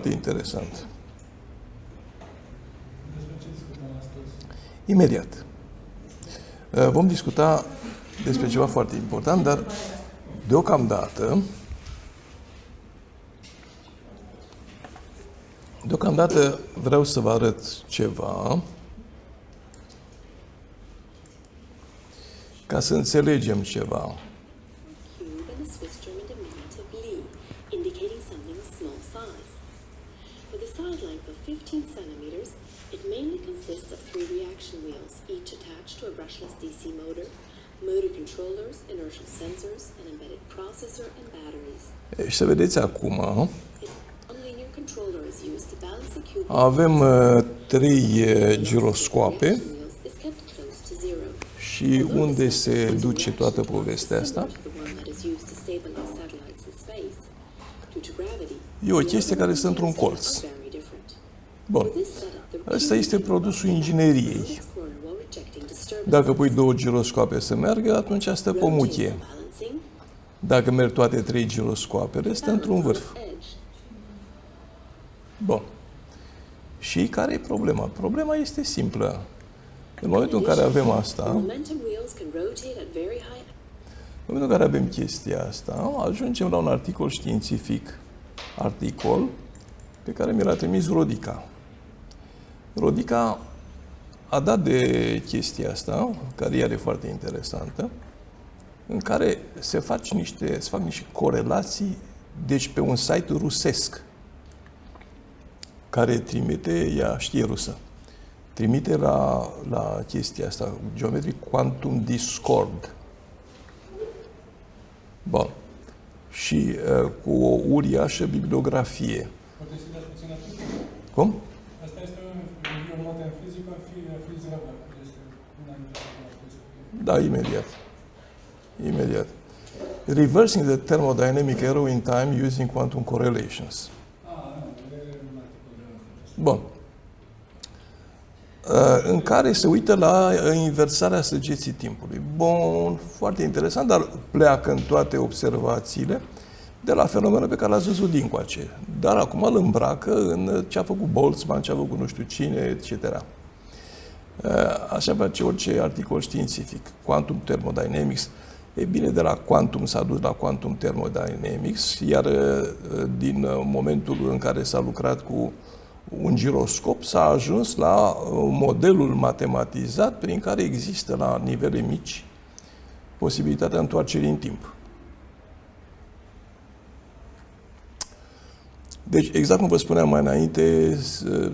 foarte interesant. Imediat. Vom discuta despre ceva foarte important, dar deocamdată vreau să vă arăt ceva ca să înțelegem ceva. Și să vedeți acum, avem 3 giroscoape și unde se duce toată povestea asta? E o chestie care stă într-un colț. Bun. Asta este produsul ingineriei. Dacă pui 2 giroscoape să meargă, atunci stă pe o muchie. Dacă merg toate 3 giroscoapele, stă într-un vârf. Bun. Și care e problema? Problema este simplă. În momentul în care avem asta, în momentul în care avem chestia asta, ajungem la un articol științific, pe care mi l-a trimis Rodica. Rodica a dat de chestia asta, care iar e foarte interesantă, în care se fac niște corelații, deci pe un site rusesc, care trimite, ea știe rusă, trimite la chestia asta, Geometric Quantum Discord. Bun. Și cu o uriașă bibliografie. Cum? Asta este o notă în fizică, fizică. Da, imediat. Reversing the thermodynamic error in time using quantum correlations. Bun. În care se uită la inversarea săgeții timpului. Bun, foarte interesant, dar pleacă în toate observațiile de la fenomenul pe care l-ați văzut dincoace. Dar acum îl îmbracă în ce a făcut Boltzmann, ce a făcut nu știu cine, etc. Așa face orice articol științific. Quantum Thermodynamics. E bine, de la quantum s-a dus la quantum thermodynamics, iar din momentul în care s-a lucrat cu un giroscop, s-a ajuns la modelul matematizat prin care există la nivele mici posibilitatea întoarcerii în timp. Deci, exact cum vă spuneam mai înainte,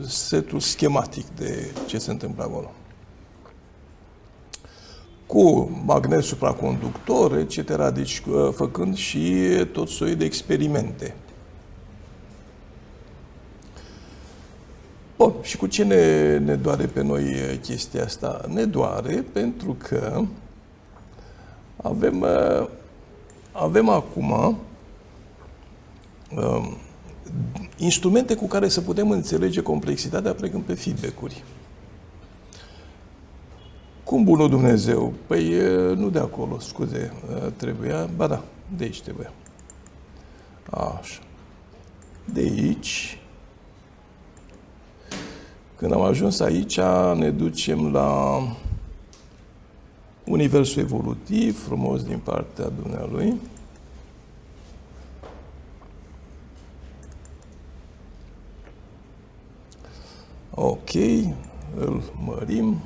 setul schematic de ce se întâmplă acolo. Cu magnet supraconductor, etc., deci făcând și tot soiul de experimente. Bun, și cu ce ne doare pe noi chestia asta? Ne doare pentru că avem acum instrumente cu care să putem înțelege complexitatea plecând pe feedback-uri. Cum bunul Dumnezeu? Păi nu de acolo, scuze, trebuia, ba da, de aici trebuia. Așa. De aici. Când am ajuns aici, ne ducem la universul evolutiv, frumos din partea Dumnealui. Ok, îl mărim.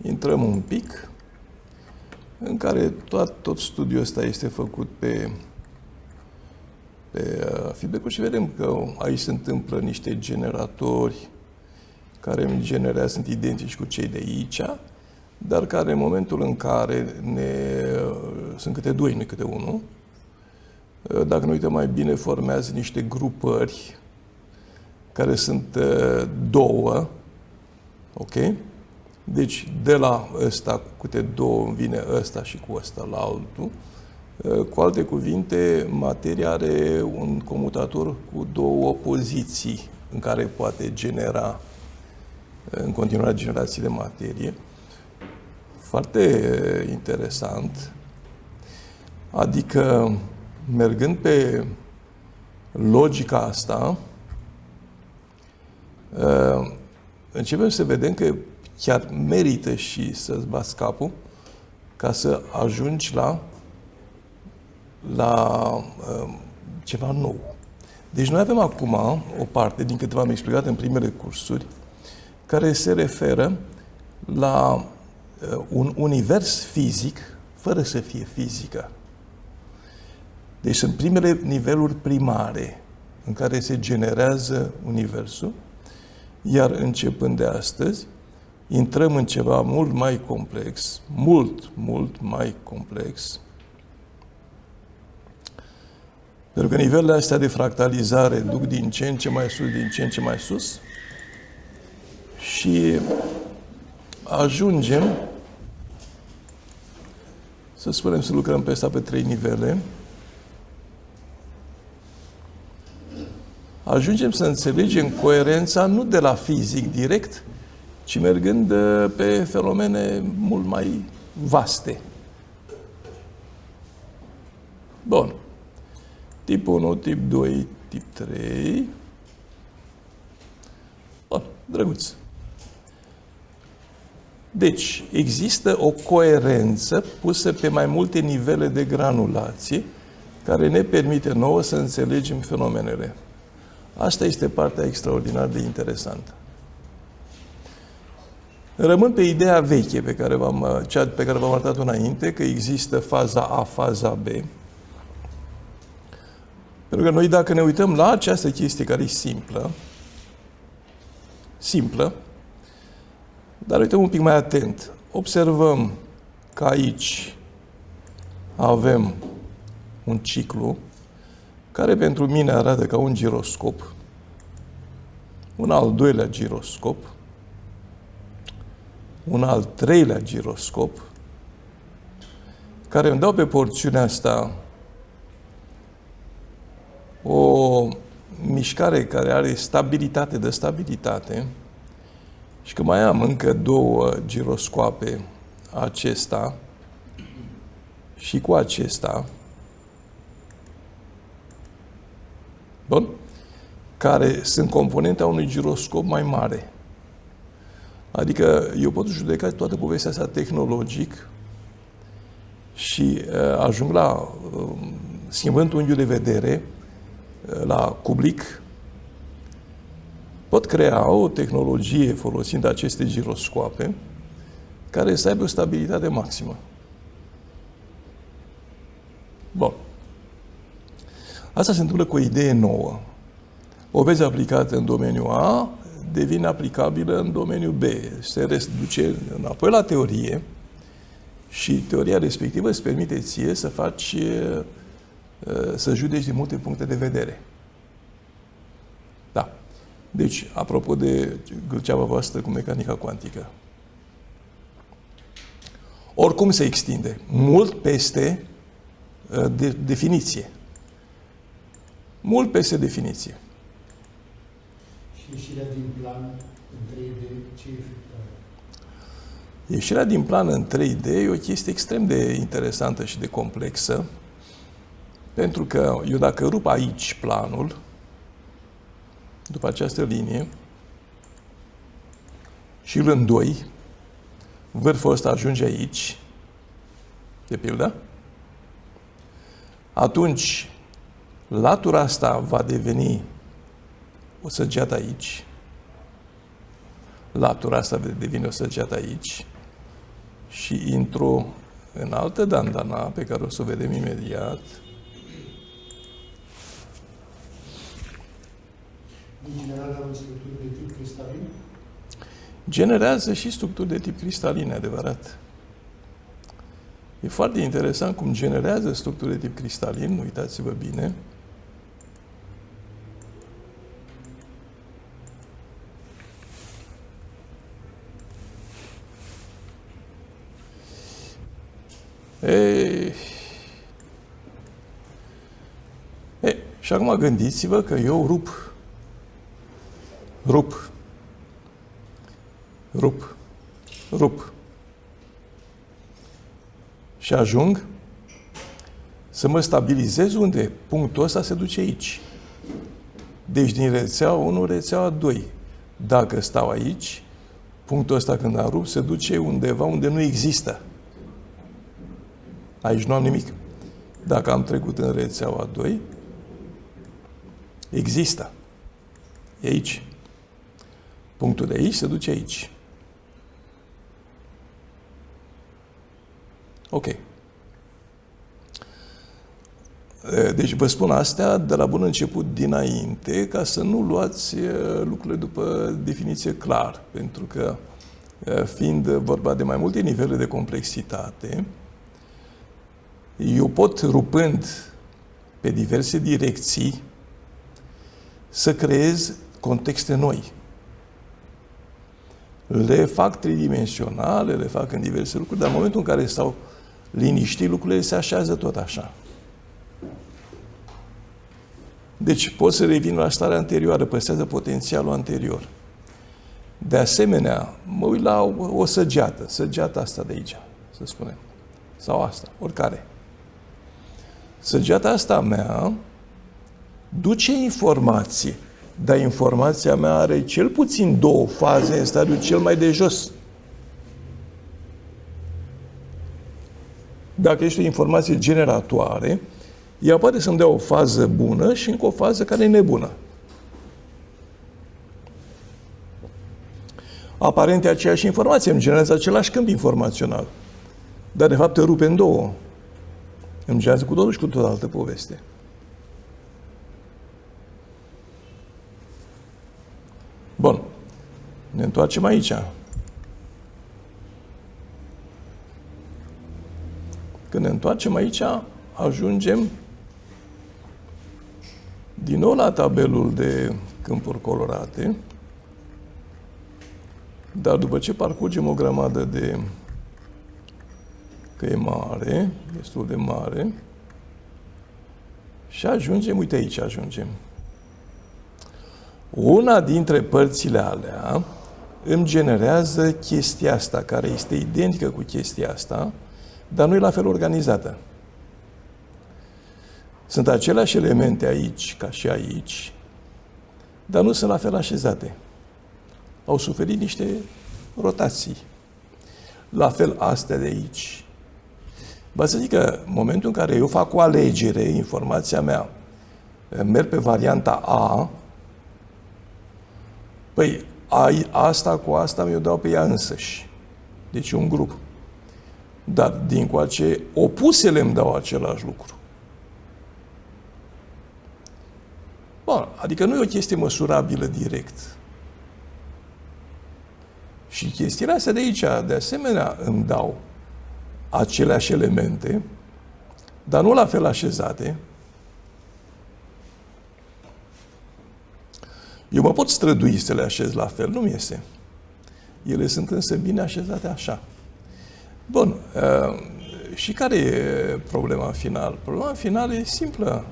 Intrăm un pic, în care tot studiul ăsta este făcut pe feedback-uri și vedem că aici se întâmplă niște generatori care îmi generează, sunt identici cu cei de aici, dar care în momentul în care sunt câte 2, nu câte 1, dacă ne uităm mai bine, formează niște grupări care sunt 2, ok? Deci, de la ăsta, cu câte 2, vine ăsta și cu ăsta la altul. Cu alte cuvinte, materia are un comutator cu 2 poziții în care poate genera în continuare generații de materie. Foarte interesant. Adică, mergând pe logica asta, începem să vedem că chiar merită și să-ți bați capul ca să ajungi la ceva nou. Deci noi avem acum o parte, din câte v-am explicat în primele cursuri, care se referă la un univers fizic, fără să fie fizică. Deci sunt primele niveluri primare în care se generează universul, iar începând de astăzi, intrăm în ceva mult mai complex, mult mai complex, pentru că nivelele astea de fractalizare duc din ce în ce mai sus, din ce în ce mai sus, și ajungem, să spunem, să lucrăm pe asta pe 3 nivele, ajungem să înțelegem coerența nu de la fizic direct, ci mergând pe fenomene mult mai vaste. Bun. Tip 1, tip 2, tip 3. Bun, drăguț. Deci, există o coerență pusă pe mai multe nivele de granulație care ne permite nouă să înțelegem fenomenele. Asta este partea extraordinar de interesantă. Rămân pe ideea veche cea pe care v-am arătat înainte, că există faza A, faza B. Pentru că noi, dacă ne uităm la această chestie care e simplă, dar uităm un pic mai atent, observăm că aici avem un ciclu care pentru mine arată ca un giroscop, un al doilea giroscop, un al treilea giroscop, care îmi dau pe porțiunea asta o mișcare care are stabilitate de stabilitate, și că mai am încă 2 giroscoape, acesta și cu acesta, bun? Care sunt componente a unui giroscop mai mare. Adică eu pot judeca toată povestea asta tehnologic și ajung la, schimbând unghiul de vedere, la Kubrick, pot crea o tehnologie folosind aceste giroscoape care să aibă o stabilitate maximă. Bun. Asta se întâmplă cu o idee nouă. O vezi aplicată în domeniul A, devine aplicabilă în domeniul B. Se duce înapoi la teorie și teoria respectivă îți permite ție să faci, să judeci din multe puncte de vedere. Da. Deci, apropo de gâlceava voastră cu mecanica cuantică. Oricum se extinde. Mult peste definiție. Mult peste definiție. Și ieșirea din plan în 3D, ce efect are? Ieșirea din plan în 3D e o chestie extrem de interesantă și de complexă, pentru că eu dacă rup aici planul, după această linie, și îl îndoi, vârful ăsta ajunge aici, de pildă, atunci latura asta va deveni o săgeată aici, latura asta devine o săgeată aici și intru în altă dandana pe care o să o vedem imediat. Generează structuri de tip cristalin? Generează și structuri de tip cristalin, adevărat. E foarte interesant cum generează structuri de tip cristalin, uitați-vă bine. Și acum gândiți-vă că eu rup. Și ajung să mă stabilizez unde punctul ăsta se duce aici. Deci din rețeaua 1, rețeaua 2. Dacă stau aici, punctul ăsta când am rupt se duce undeva unde nu există. Aici nu am nimic. Dacă am trecut în rețeaua 2, există. E aici. Punctul de aici se duce aici. Ok. Deci vă spun astea de la bun început dinainte, ca să nu luați lucrurile după definiție clar, pentru că fiind vorba de mai multe nivele de complexitate, eu pot, rupând pe diverse direcții, să creez contexte noi. Le fac tridimensionale, le fac în diverse lucruri, dar în momentul în care stau liniștit, lucrurile se așează tot așa. Deci pot să revin la starea anterioară, păstrează potențialul anterior. De asemenea, mă uit la o săgeată, săgeata asta de aici, să spunem, sau asta, oricare. Săgeata asta mea duce informație, dar informația mea are cel puțin două faze în stadiul cel mai de jos. Dacă este o informație generatoare, ea poate să-mi dea o fază bună și încă o fază care e nebună. Aparent e aceeași informație, îmi generează același câmp informațional, dar de fapt te rupe în două. Îmi generează cu totul și cu tot altă poveste. Bun. Ne întoarcem aici. Când ne întoarcem aici, ajungem din nou la tabelul de câmpuri colorate, dar după ce parcurgem o grămadă de că e mare, destul de mare, și ajungem, uite aici ajungem. Una dintre părțile alea îmi generează chestia asta, care este identică cu chestia asta, dar nu e la fel organizată. Sunt aceleași elemente aici, ca și aici, dar nu sunt la fel așezate. Au suferit niște rotații. La fel astea de aici. Vă să zic că în momentul în care eu fac o alegere, informația mea, merg pe varianta A, păi asta cu asta mi-o dau pe ea însăși. Deci un grup. Dar dincoace opusele îmi dau același lucru. Bun, adică nu e o chestie măsurabilă direct. Și chestiile astea de aici, de asemenea, îmi dau aceleași elemente, dar nu la fel așezate. Eu mă pot strădui să le așez la fel, nu-mi iese. Ele sunt însă bine așezate așa. Bun, și care e problema final? Problema finală e simplă,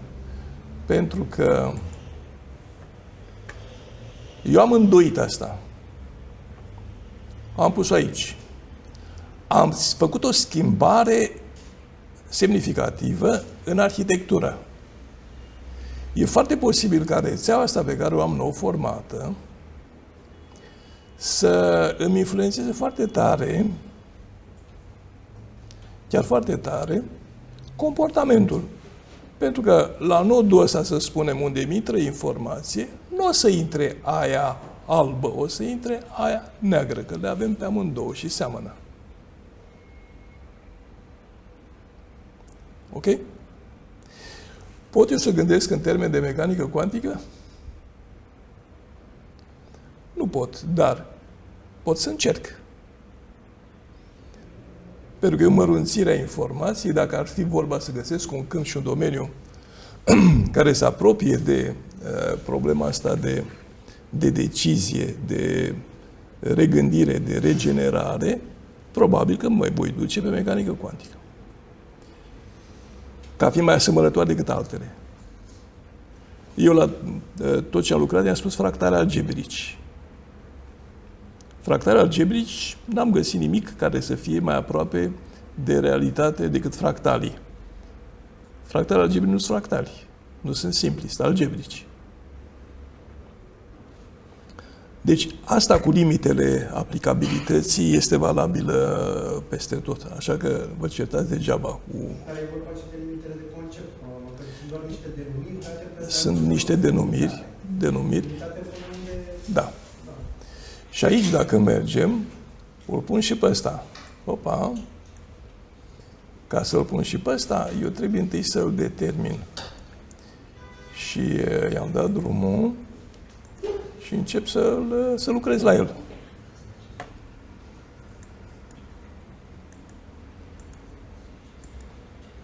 pentru că eu am îndoit asta. Am pus-o aici. Am făcut o schimbare semnificativă în arhitectură. E foarte posibil ca rețeaua asta pe care o am nou formată să îmi influențeze foarte tare, chiar foarte tare, comportamentul. Pentru că la nodul ăsta, să spunem, unde mi intră informație, nu o să intre aia albă, o să intre aia neagră, că le avem pe amândouă și seamănă. Ok? Pot eu să gândesc în termeni de mecanică cuantică? Nu pot, dar pot să încerc. Pentru că e o mărunțire a informației, dacă ar fi vorba să găsesc un câmp și un domeniu care se apropie de problema asta de decizie, de regândire, de regenerare, probabil că mă voi duce pe mecanică cuantică. Ca fi mai asemănătoare decât altele. Eu la tot ce am lucrat i-am spus fractale algebrici. Fractale algebrici, n-am găsit nimic care să fie mai aproape de realitate decât fractalii. Fractale algebrici nu sunt fractali, nu sunt simpli, sunt algebrici. Deci asta cu limitele aplicabilității este valabilă peste tot. Așa că vă certați degeaba cu... Care e vorba și de limitele de concept. Că sunt doar niște denumiri care trebuie să... Sunt niște denumiri. Limitate până unde... Da. Și aici, dacă mergem, îl pun și pe ăsta. Opa! Ca să-l pun și pe ăsta, eu trebuie întâi să-l determin. Și i-am dat drumul și încep să lucrez la el.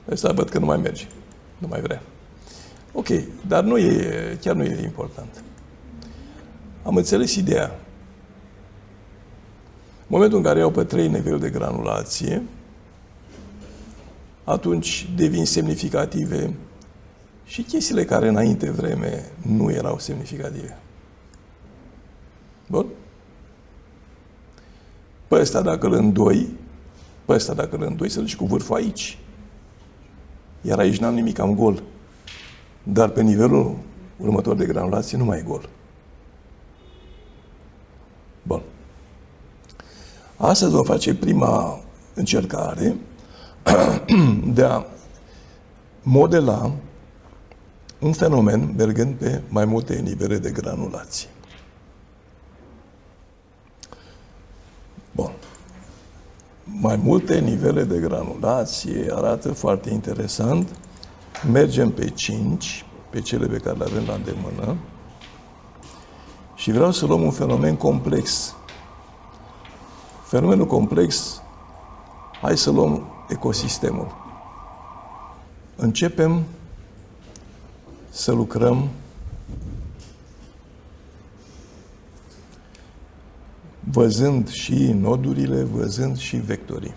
Ăsta văd că nu mai merge. Nu mai vrea. Ok, dar chiar nu e important. Am înțeles ideea. În momentul în care iau pe 3 niveluri de granulație, atunci devin semnificative și chestiile care înainte vreme nu erau semnificative. Bun? Pe ăsta dacă îl îndoi, să-l duci cu vârful aici. Iar aici n-am nimic, am gol. Dar pe nivelul următor de granulație nu mai e gol. Bun. Astăzi vom face prima încercare de a modela un fenomen mergând pe mai multe nivele de granulație. Bun. Mai multe nivele de granulație arată foarte interesant. Mergem pe 5, pe cele pe care le avem la îndemână. Și vreau să luăm un fenomen complex. Fenomenul complex, hai să luăm ecosistemul. Începem să lucrăm văzând și nodurile, văzând și vectorii.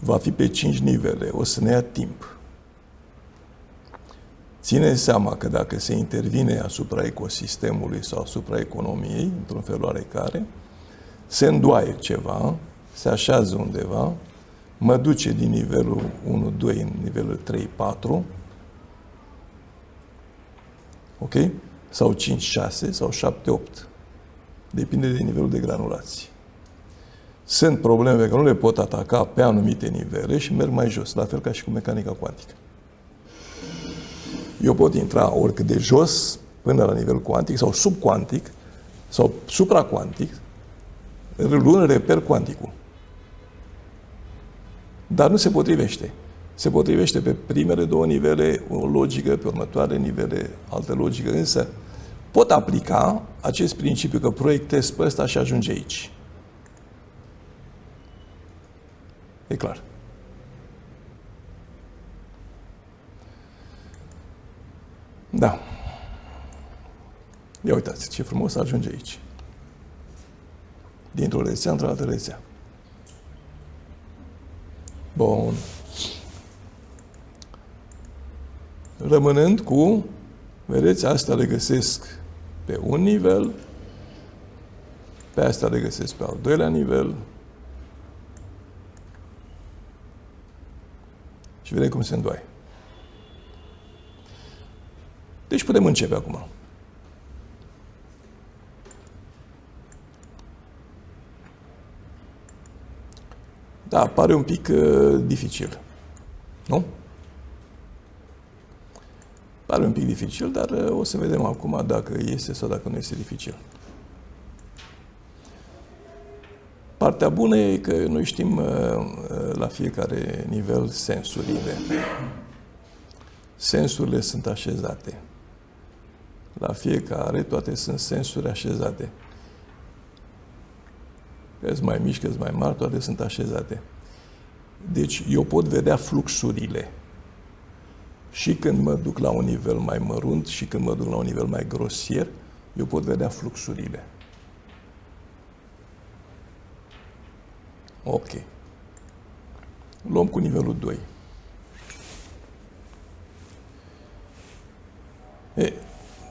Va fi pe 5 nivele, o să ne ia timp. Ține seama că dacă se intervine asupra ecosistemului sau asupra economiei, într-un fel oarecare, se îndoaie ceva, se așează undeva, mă duce din nivelul 1, 2 în nivelul 3, 4, ok? Sau 5, 6, sau 7, 8. Depinde de nivelul de granulație. Sunt probleme pe care nu le pot ataca pe anumite nivele și merg mai jos, la fel ca și cu mecanica cuantică. Eu pot intra oricât de jos până la nivel cuantic sau subcuantic sau supracuantic, luând reper cuanticul. Dar nu se potrivește. Se potrivește pe primele 2 nivele o logică, pe următoarele nivele altă logică, însă pot aplica acest principiu că proiectez pe ăsta și ajunge aici. E clar. Da. Ia uitați ce frumos ajunge aici. Dintr-o rețea într-o altă rețea. Bun. Rămânând cu, vedeți, asta le găsesc pe un nivel, pe asta le găsesc pe al doilea nivel și vedem cum se îndoaie. Deci putem începe acum. Da, pare un pic dificil. Nu? Pare un pic dificil, dar o să vedem acum dacă este sau dacă nu este dificil. Partea bună e că noi știm la fiecare nivel sensurile. Sensurile sunt așezate. La fiecare toate sunt sensuri așezate. Că-s mai mici, că-s mai mari, toate sunt așezate. Deci eu pot vedea fluxurile. Și când mă duc la un nivel mai mărunt și când mă duc la un nivel mai grosier, eu pot vedea fluxurile. Ok. Luăm cu nivelul 2.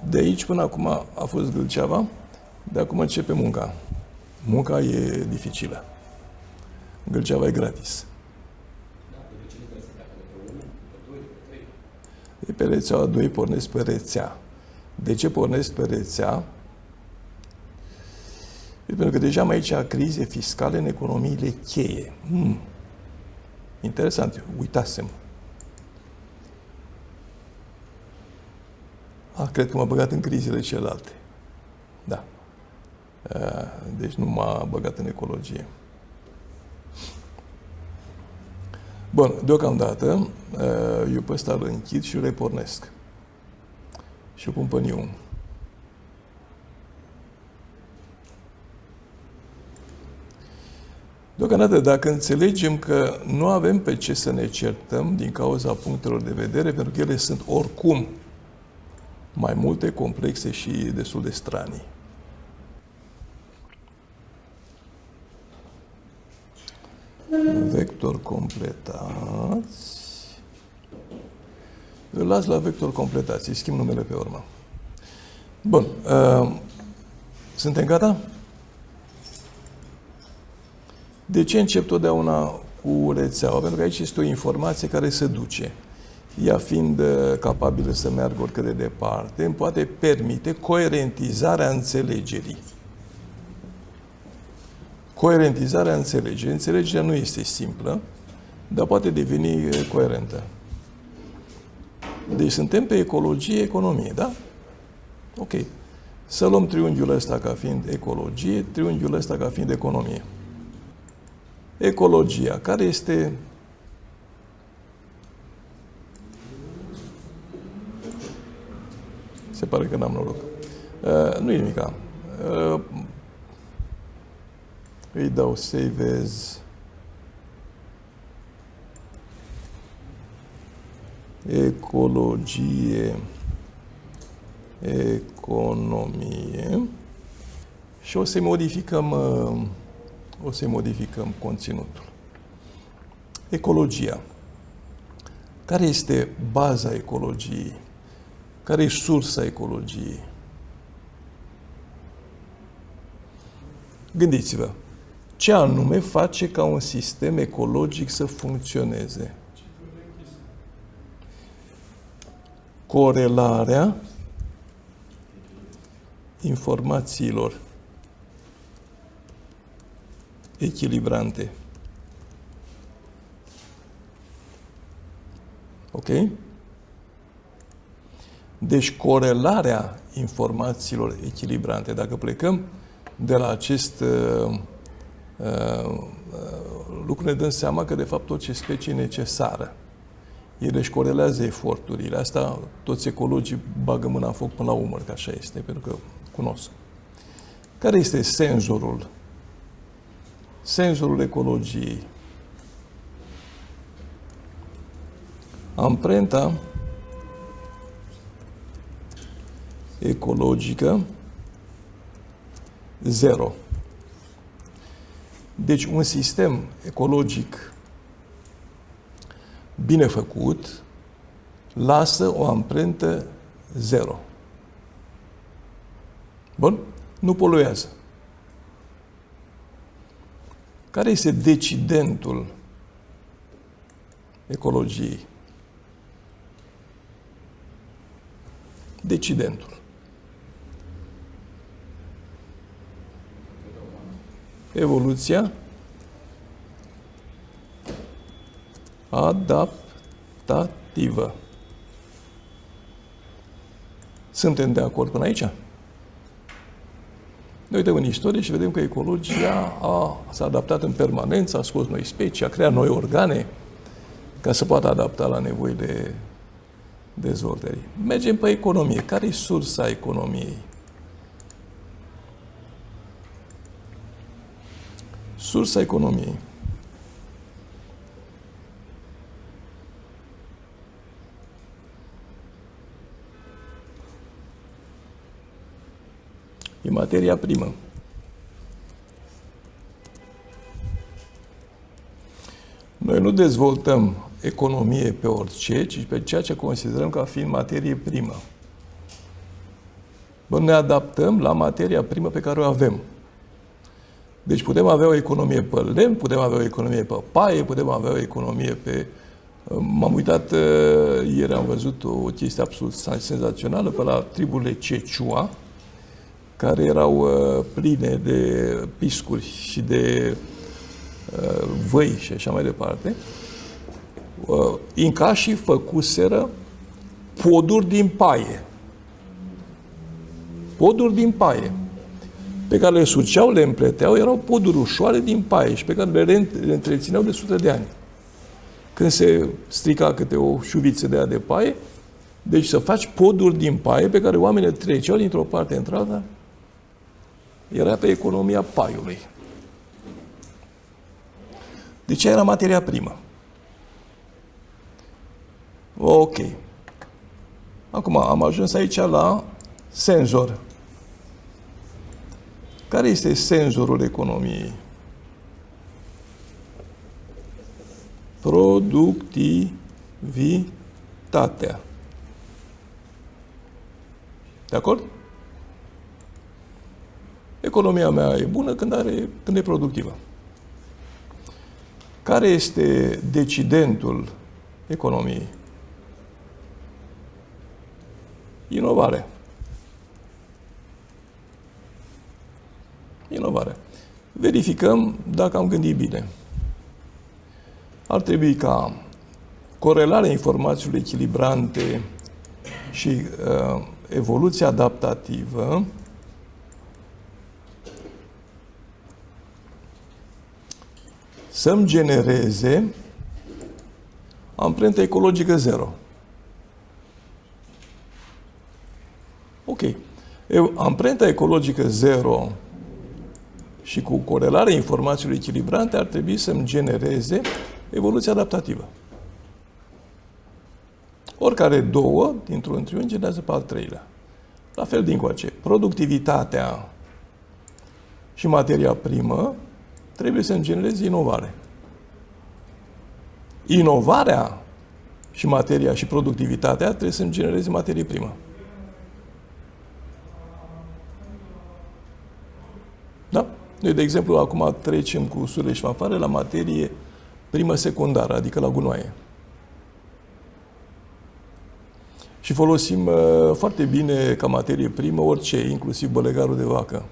De aici până acum a fost gâlceava, de acum începe munca. Munca e dificilă. Gâlceava e gratis. De pe rețeaua 2 pornesc pe rețea. De ce pornesc pe rețea? Pentru că deja am aici crize fiscale în economiile cheie. Interesant, uitasem. Cred că m-a băgat în crizele celelalte. Da. Deci nu m-a băgat în ecologie. Bun, deocamdată eu pe ăsta îl închid și îl repornesc. Și îl pun pe new. Deocamdată, dacă înțelegem că nu avem pe ce să ne certăm din cauza punctelor de vedere, pentru că ele sunt oricum mai multe, complexe și destul de stranii. Vector completați. Îl las la vector completați, îi schimb numele pe urmă. Bun. Suntem gata? De ce încep totdeauna cu rețeaua? Pentru că aici este o informație care se duce. Ea fiind capabilă să meargă oricât de departe, îmi poate permite coerentizarea înțelegerii. Coerentizarea înțelegerii. Înțelegerea nu este simplă, dar poate deveni coerentă. Deci suntem pe ecologie, economie, da? Ok. Să luăm triunghiul ăsta ca fiind ecologie, triunghiul ăsta ca fiind economie. Ecologia, care este se pare că n-am noroc. Nu e nimica. Îi dau save as ecologie, economie și o să modificăm conținutul. Ecologia. Care este baza ecologiei? Care e sursa ecologiei? Gândiți-vă, ce anume face ca un sistem ecologic să funcționeze? Corelarea informațiilor echilibrante. Ok? Deci corelarea informațiilor echilibrante. Dacă plecăm de la acest lucru, ne dăm seama că de fapt orice specie e necesară. Ele își corelează eforturile. Asta toți ecologii bagă mâna în foc până la umăr, că așa este, pentru că cunosc. Care este senzorul? Senzorul ecologiei. Amprenta ecologică 0. Deci un sistem ecologic bine făcut lasă o amprentă 0. Bun? Nu poluează. Care este decidentul ecologiei? Decidentul. Evoluția adaptativă. Suntem de acord până aici? Ne uităm în istorie și vedem că ecologia s-a adaptat în permanență, a scos noi specii, a creat noi organe ca să poată adapta la nevoile dezvoltării. Mergem pe economie. Care e sursa economiei? Sursa economiei. E materia primă. Noi nu dezvoltăm economie pe orice, ci pe ceea ce considerăm ca fiind materie primă. Bă, ne adaptăm la materia primă pe care o avem. Deci putem avea o economie pe lemn, putem avea o economie pe paie, putem avea o economie pe... M-am uitat, ieri am văzut o chestie absolut senzațională pe la triburile Quechua, care erau pline de piscuri și de văi și așa mai departe, incașii făcuseră poduri din paie. Poduri din paie, pe care le suceau, le împleteau, erau poduri ușoare din paie și pe care le întrețineau de sute de ani. Când se strica câte o șuviță de aia de paie, deci să faci poduri din paie pe care oamenii treceau dintr-o parte într-alta, era pe economia paiului. Deci era materia primă. Ok. Acum am ajuns aici la senzor. Care este senzorul economiei? Productivitatea. De acord? Economia mea e bună când e productivă. Care este decidentul economiei? Inovare. Inovare. Verificăm dacă am gândit bine. Ar trebui ca corelarea informațiilor echilibrante și evoluția adaptativă să-mi genereze amprentă ecologică zero. Ok. Amprenta ecologică zero și cu corelarea informațiilor echilibrante ar trebui să-mi genereze evoluția adaptativă. Oricare două dintr-un triunghi generează pe al treilea. La fel dincoace. Productivitatea și materia primă trebuie să-mi genereze inovare. Inovarea și materia și productivitatea trebuie să-mi genereze materie primă. Da? Noi, de exemplu, acum trecem cu surle și fanfare la materie primă secundară, adică la gunoaie. Și folosim foarte bine ca materie primă orice, inclusiv bălegarul de vacă.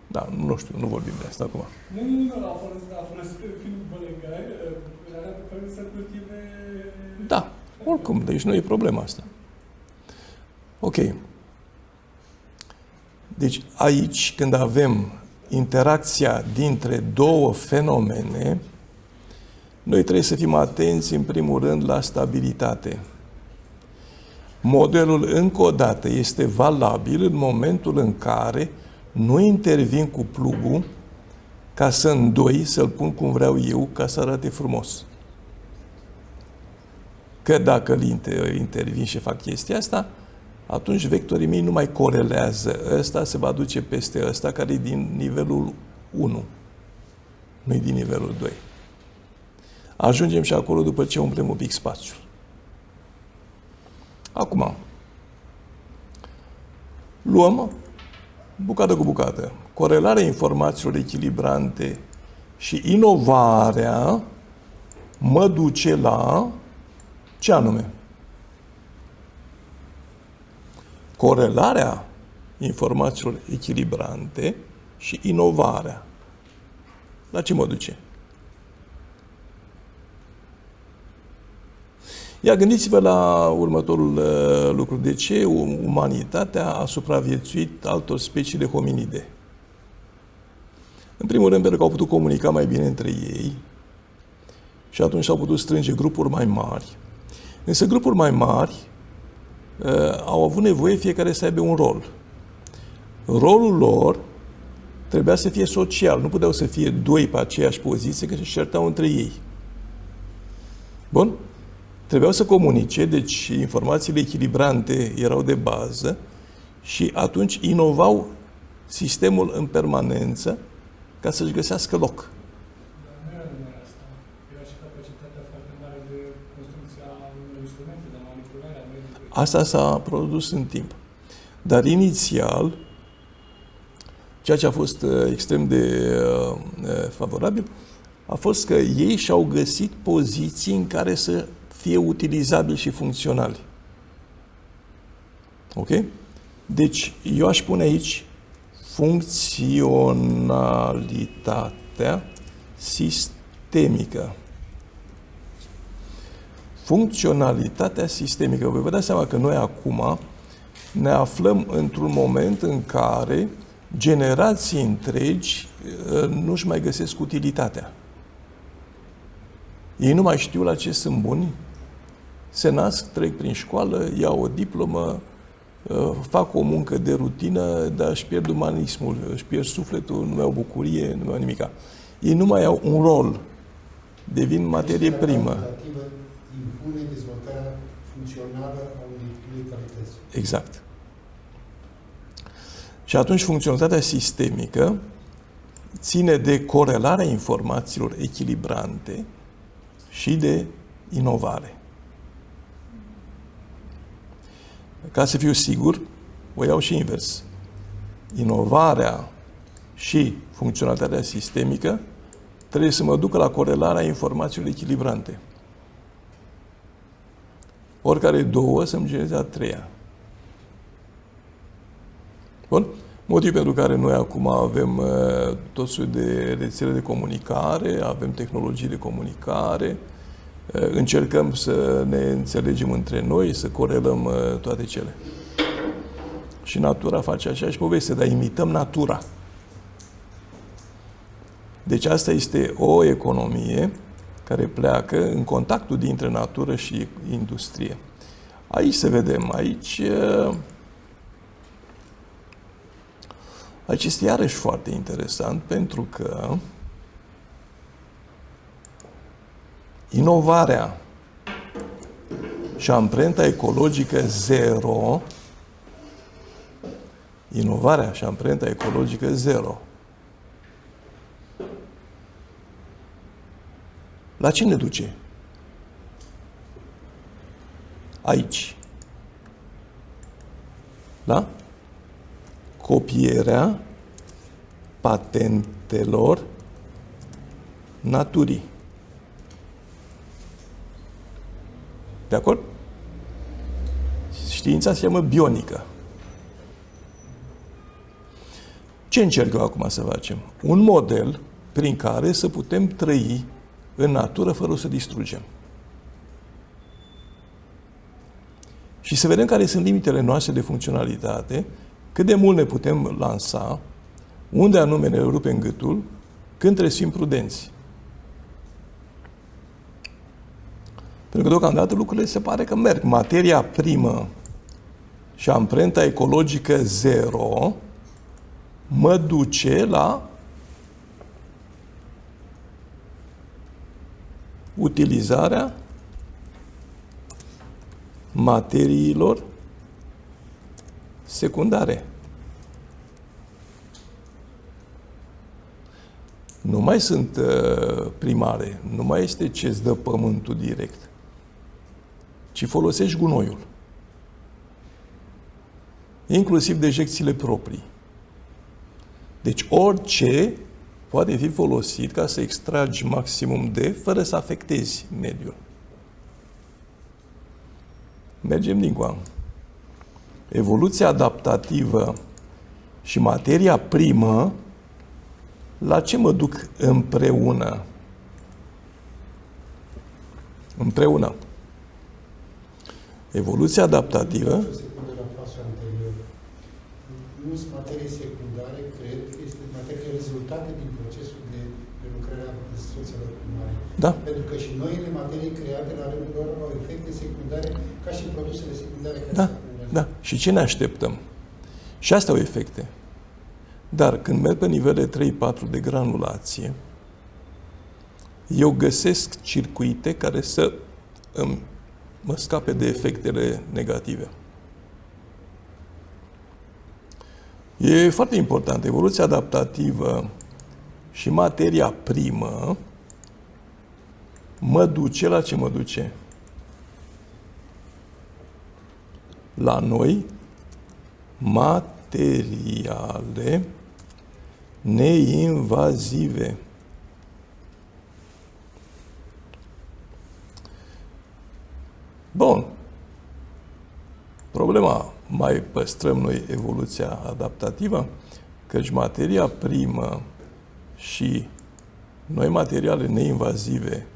Da, nu știu, nu vorbim de asta acum. Nu, a folosit filmul bălegar, arată că să cultive... Da, oricum, deci nu e problema asta. Ok. Deci aici, când avem interacția dintre două fenomene, noi trebuie să fim atenți, în primul rând, la stabilitate. Modelul, încă o dată, este valabil în momentul în care nu intervin cu plugul ca să îndoi, să-l pun cum vreau eu, ca să arate frumos. Că dacă intervin și fac chestia asta, atunci vectorii mei nu mai corelează. Ăsta se va duce peste ăsta, care e din nivelul 1, nu e din nivelul 2. Ajungem și acolo după ce umplem un pic spațiul. Acum, luăm bucată cu bucată. Corelarea informațiilor echilibrante și inovarea mă duce la ce anume? Corelarea informațiilor echilibrante și inovarea. La ce mă duce? Ia, gândiți-vă la următorul lucru. De ce umanitatea a supraviețuit altor specii de hominide? În primul rând, pentru că au putut comunica mai bine între ei și atunci au putut strânge grupuri mai mari. Însă grupuri mai mari au avut nevoie fiecare să aibă un rol. Rolul lor trebuia să fie social. Nu puteau să fie doi pe aceeași poziție, că se certau între ei. Bun? Trebuiau să comunice, deci informațiile echilibrante erau de bază și atunci inovau sistemul în permanență ca să-și găsească loc. Dar nu era numai asta. Era și capacitatea foarte mare de construcția unor instrumente, de manipulare a mediului. Asta s-a produs în timp. Dar inițial, ceea ce a fost extrem de favorabil, a fost că ei și-au găsit poziții în care să fie utilizabili și funcționali. Ok? Deci, eu aș pune aici funcționalitatea sistemică. Funcționalitatea sistemică. Vă dați seama că noi acum ne aflăm într-un moment în care generații întregi nu-și mai găsesc utilitatea. Ei nu mai știu la ce sunt buni, se nasc, trec prin școală, iau o diplomă, fac o muncă de rutină, dar își pierd umanismul, își pierd sufletul, nu mai au bucurie, nu mai au nimica. Ei nu mai au un rol, devin materie primă. Impune dezvoltarea funcțională a unei calități. Exact. Și atunci funcționalitatea sistemică ține de corelarea informațiilor echilibrante și de inovare. Ca să fiu sigur, o iau și invers. Inovarea și funcționalitatea sistemică trebuie să mă ducă la corelarea informațiilor echilibrante. Oricare două să-mi genereze a treia. Bun? Motiv pentru care noi acum avem tot soiul de rețele de comunicare, avem tehnologii de comunicare, încercăm să ne înțelegem între noi, să corelăm toate cele. Și natura face aceeași poveste, dar imităm natura. Deci asta este o economie care pleacă în contactul dintre natură și industrie. Aici să vedem, aici este iarăși foarte interesant pentru că inovarea și amprenta ecologică zero, inovarea și amprenta ecologică zero, la ce ne duce? Aici. Da? Copierea patentelor naturii. De acord? Știința se cheamă bionică. Ce încerc eu acum să facem? Un model prin care să putem trăi în natură fără să distrugem. Și să vedem care sunt limitele noastre de funcționalitate, cât de mult ne putem lansa, unde anume ne rupem gâtul, când trebuie să fim prudenți. Pentru că deocamdată lucrurile se pare că merg. Materia primă și amprenta ecologică zero mă duce la utilizarea materiilor secundare. Nu mai sunt primare, nu mai este ce-ți dă pământul direct, ci folosești gunoiul. Inclusiv dejecțiile proprii. Deci orice poate fi folosit ca să extragi maximum fără să afectezi mediul. Mergem din coan. Evoluția adaptativă și materia primă, la ce mă duc împreună? Împreună. Evoluția adaptativă. Nu sunt materii secundare, cred că este materie rezultate din procesul de lucrare a resurselor primare. Da. Pentru că și noile materii create la rândul lor au efecte secundare ca și produsele secundare care Da, se acumulează. da. Și ce ne așteptăm? Și astea au efecte. Dar când merg pe nivele 3-4 de granulație, eu găsesc circuite care să mă scape de efectele negative. E foarte important. Evoluția adaptativă și materia primă mă duce la ce mă duce? La noi materiale neinvazive. Bun. Problema mai păstrăm noi evoluția adaptativă? Căci materia primă și noi materiale neinvazive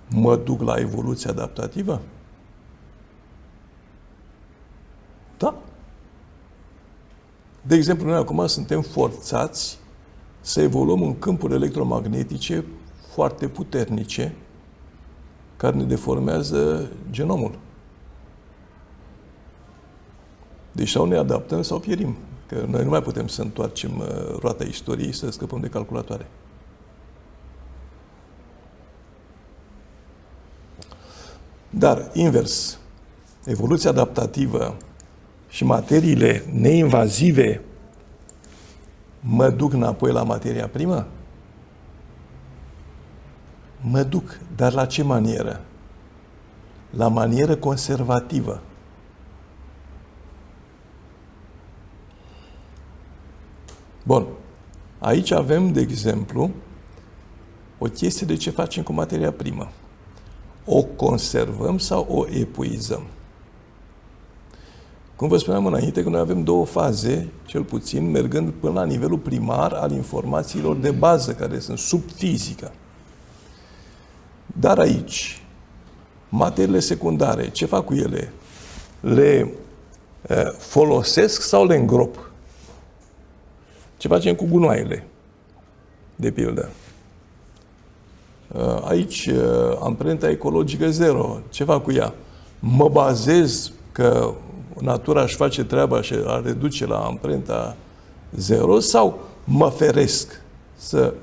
mă duc la evoluția adaptativă? Da. De exemplu, noi acum suntem forțați să evoluăm în câmpuri electromagnetice foarte puternice care ne deformează genomul. Deci sau ne adaptăm sau pierim. Că noi nu mai putem să întoarcem roata istoriei să scăpăm de calculatoare. Dar, invers, evoluția adaptativă și materiile neinvazive mă duc înapoi la materia primă? Mă duc, dar la ce manieră? La manieră conservativă. Bun. Aici avem, de exemplu, o chestie de ce facem cu materia primă. O conservăm sau o epuizăm? Cum vă spuneam înainte, că noi avem două faze, cel puțin, mergând până la nivelul primar al informațiilor de bază, care sunt sub fizică. Dar aici, materiile secundare, ce fac cu ele? Le folosesc sau le îngrop? Ce facem cu gunoaiele, de pildă? Aici, amprenta ecologică zero. Ce fac cu ea? Mă bazez că natura își face treaba și a reduce la amprenta zero sau mă feresc să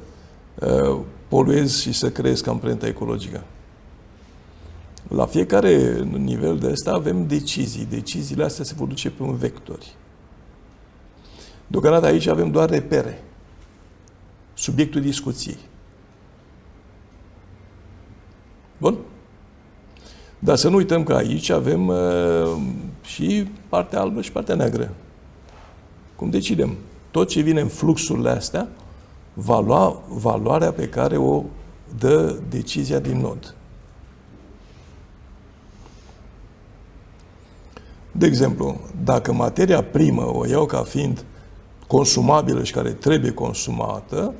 poluez și să creesc amprenta ecologică? La fiecare nivel de ăsta avem decizii. Deciziile astea se vor duce pe un vectori. Deocamdată aici avem doar repere. Subiectul discuției. Bun? Dar să nu uităm că aici avem și partea albă și partea neagră. Cum decidem? Tot ce vine în fluxurile astea va lua valoarea pe care o dă decizia din nod. De exemplu, dacă materia primă o iau ca fiind consumabilă și care trebuie consumată,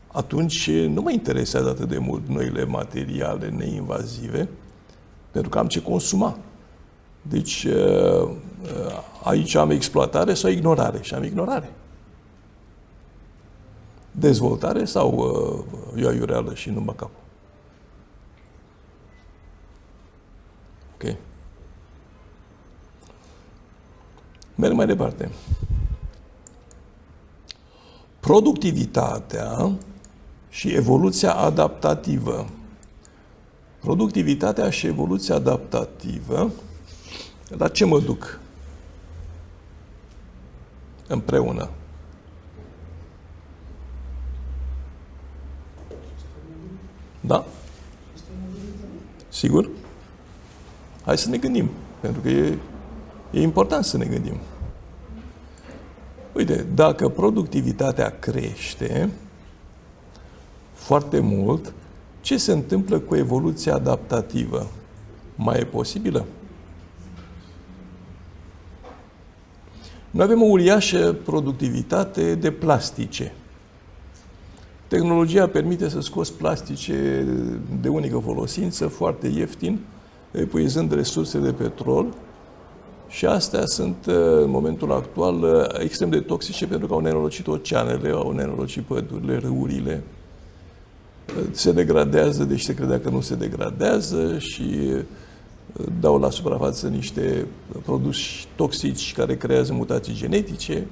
atunci nu mă interesează atât de mult noile materiale neinvazive, pentru că am ce consuma. Deci, aici am exploatare sau ignorare? Și am ignorare. Dezvoltare sau eu aiureală și numai capul? Ok. Merg mai departe. Productivitatea și evoluția adaptativă. Productivitatea și evoluția adaptativă, la ce mă duc? Împreună. Da? Sigur? Hai să ne gândim, pentru că e important să ne gândim. Uite, dacă productivitatea crește foarte mult, ce se întâmplă cu evoluția adaptativă? Mai e posibilă? Noi avem o uriașă productivitate de plastice. Tehnologia permite să scoți plastice de unică folosință, foarte ieftin, epuizând resurse de petrol. Și astea sunt, în momentul actual, extrem de toxice pentru că au nenorocit oceanele, au nenorocit pădurile, râurile. Se degradează, deci se credea că nu se degradează și dau la suprafață niște produși toxici care creează mutații genetice.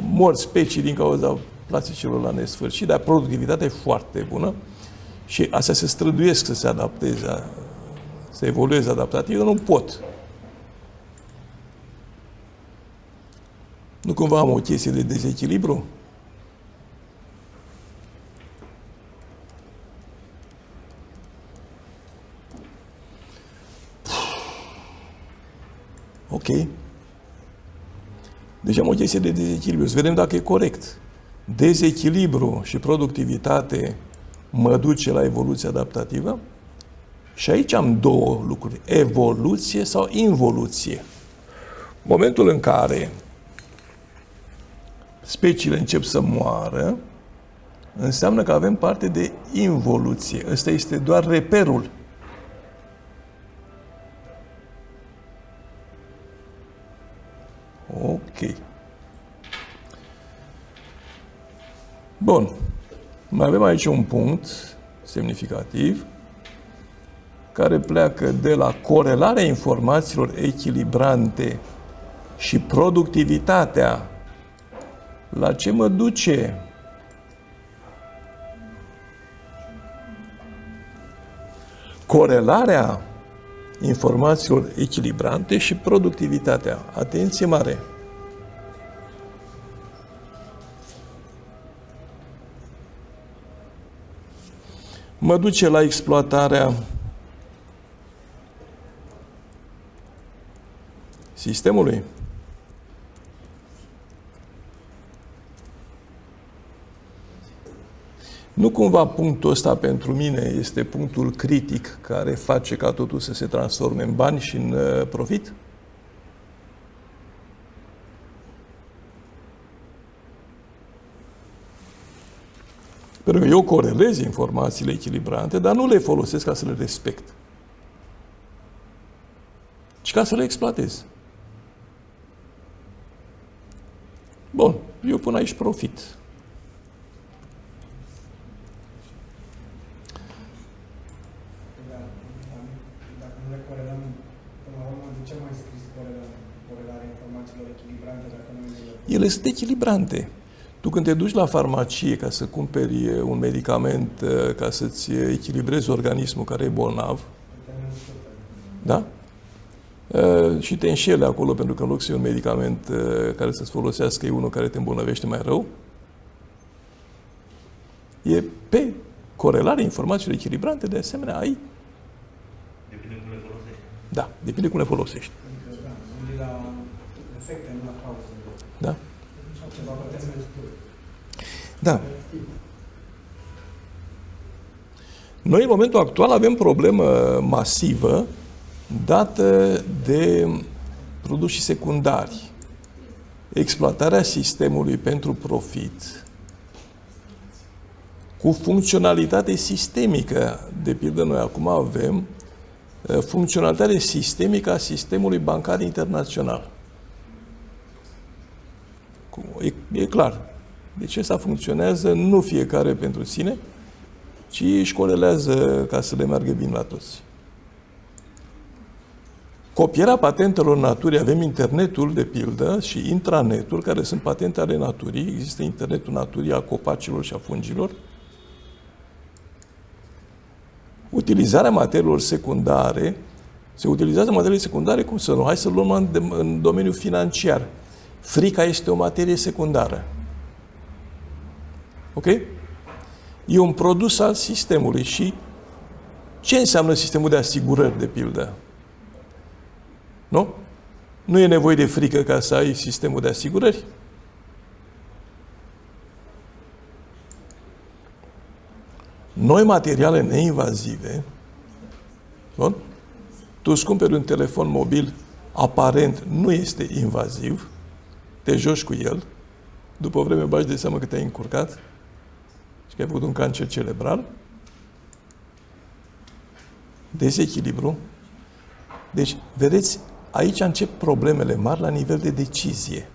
Mor specii din cauza plasticelor la nesfârșit, dar productivitatea e foarte bună și astea se străduiesc să se adapteze, să evolueze adaptativ, dar nu pot. Nu cumva am o chestie de dezechilibru? Ok. Deci am o chestie de dezechilibru. Să vedem dacă e corect. Dezechilibru și productivitate mă duce la evoluția adaptativă? Și aici am două lucruri, evoluție sau involuție. Momentul în care speciile încep să moară, înseamnă că avem parte de involuție. Ăsta este doar reperul. Ok. Bun. Mai avem aici un punct semnificativ care pleacă de la corelarea informațiilor echilibrante și productivitatea. La ce mă duce? Corelarea informațiilor echilibrante și productivitatea. Atenție mare! Mă duce la exploatarea sistemului. Nu cumva punctul ăsta pentru mine este punctul critic care face ca totul să se transforme în bani și în profit? Pentru că eu corelez informațiile echilibrante, dar nu le folosesc ca să le respect, ci ca să le exploatez. Bun, eu pun aici profit. Dacă nu le corelăm, până la urmă, de ce mai scris corelarea informațiilor echilibrante dacă nu le... Ele sunt echilibrante. Tu când te duci la farmacie ca să cumperi un medicament ca să-ți echilibrezi organismul care e bolnav, da? Și te înșeli acolo pentru că în loc să iei un medicament care să-ți folosească e unul care te îmbolnăvește mai rău, e pe corelare informațiilor echilibrante, de asemenea ai. Depinde cum le folosești. Da, depinde cum le folosești. Adică, da, gândi la efecte, nu la cauze. Da? Sau ceva pe termen scurt. Da. Noi, în momentul actual, avem problemă masivă dată de produsii secundari. Exploatarea sistemului pentru profit cu funcționalitate sistemică. De pildă, noi acum avem funcționalitate sistemică a sistemului bancar internațional. E clar. Deci asta funcționează nu fiecare pentru sine, ci își corelează ca să le meargă bine la toți. Copierea patentelor naturii, avem internetul, de pildă, și intranetul, care sunt patente ale naturii. Există internetul naturii, a copacilor și a fungilor. Utilizarea materiilor secundare. Se utilizează materiile secundare, cum să nu? Hai să luăm în domeniul financiar. Frica este o materie secundară. Ok? E un produs al sistemului. Și ce înseamnă sistemul de asigurări, de pildă? Nu? Nu e nevoie de frică ca să ai sistemul de asigurări? Noi materiale neinvazive, bun? Tu îți cumperi un telefon mobil, aparent nu este invaziv, te joci cu el, după o vreme bagi de seamă că te-ai încurcat și că ai făcut un cancer cerebral, dezechilibru. Deci, vedeți, aici încep problemele mari la nivel de decizie.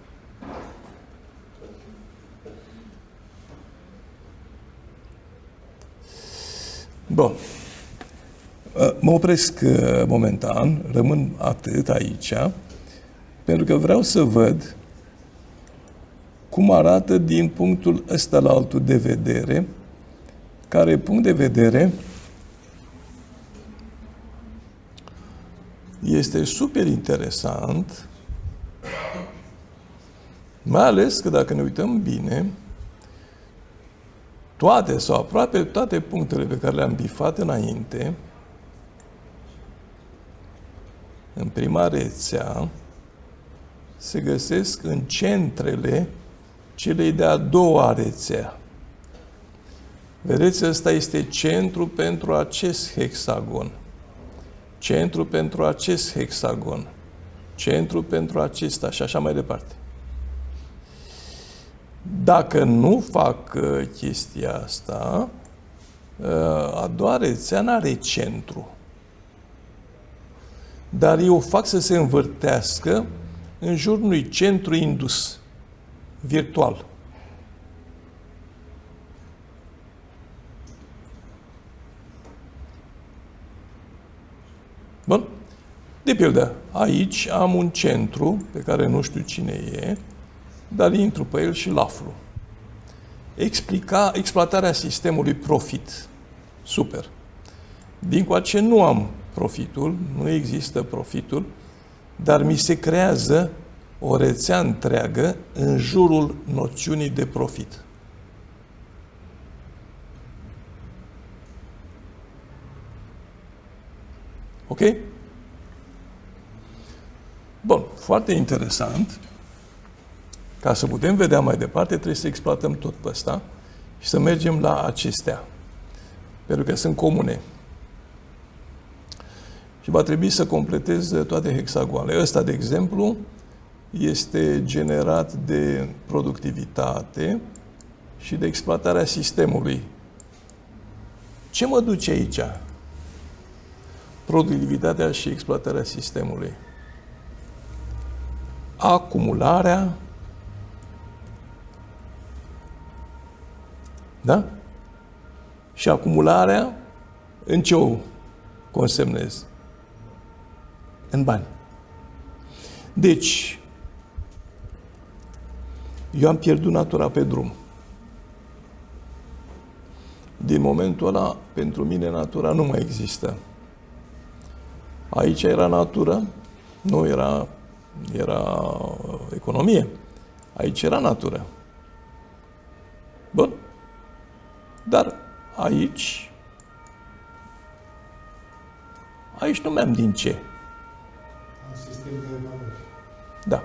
Bun. Mă opresc momentan, rămân atât aici, pentru că vreau să văd cum arată din punctul ăsta la altul de vedere, care punct de vedere este super interesant, mai ales că dacă ne uităm bine, toate sau aproape toate punctele pe care le-am bifat înainte, în prima rețea, se găsesc în centrele celei de-a doua rețea. Vedeți, ăsta este centru pentru acest hexagon. centru pentru acest hexagon, centru pentru acesta și așa mai departe. Dacă nu fac chestia asta, a doua rețea n-are centru. Dar eu fac să se învârtească în jurul unui centru indus, virtual. Bun? De pildă, aici am un centru pe care nu știu cine e, dar intru pe el și îl aflu. Exploatarea sistemului profit. Super. Dincoace nu am profitul, nu există profitul, dar mi se creează o rețea întreagă în jurul noțiunii de profit. Ok? Bun, foarte interesant. Ca să putem vedea mai departe, trebuie să exploatăm tot pe ăsta și să mergem la acestea. Pentru că sunt comune. Și va trebui să completez toate hexagoanele. Ăsta, de exemplu, este generat de productivitate și de exploatarea sistemului. Ce mă duce aici? Productivitatea și exploatarea sistemului. Acumularea, da? Și acumularea în ce o consemnez? În bani. Deci, eu am pierdut natura pe drum. Din momentul ăla, pentru mine, natura nu mai există. Aici era natură, nu era economie. Aici era natură. Bun. Dar aici nu mi-am din ce. Un sistem de valori. Da.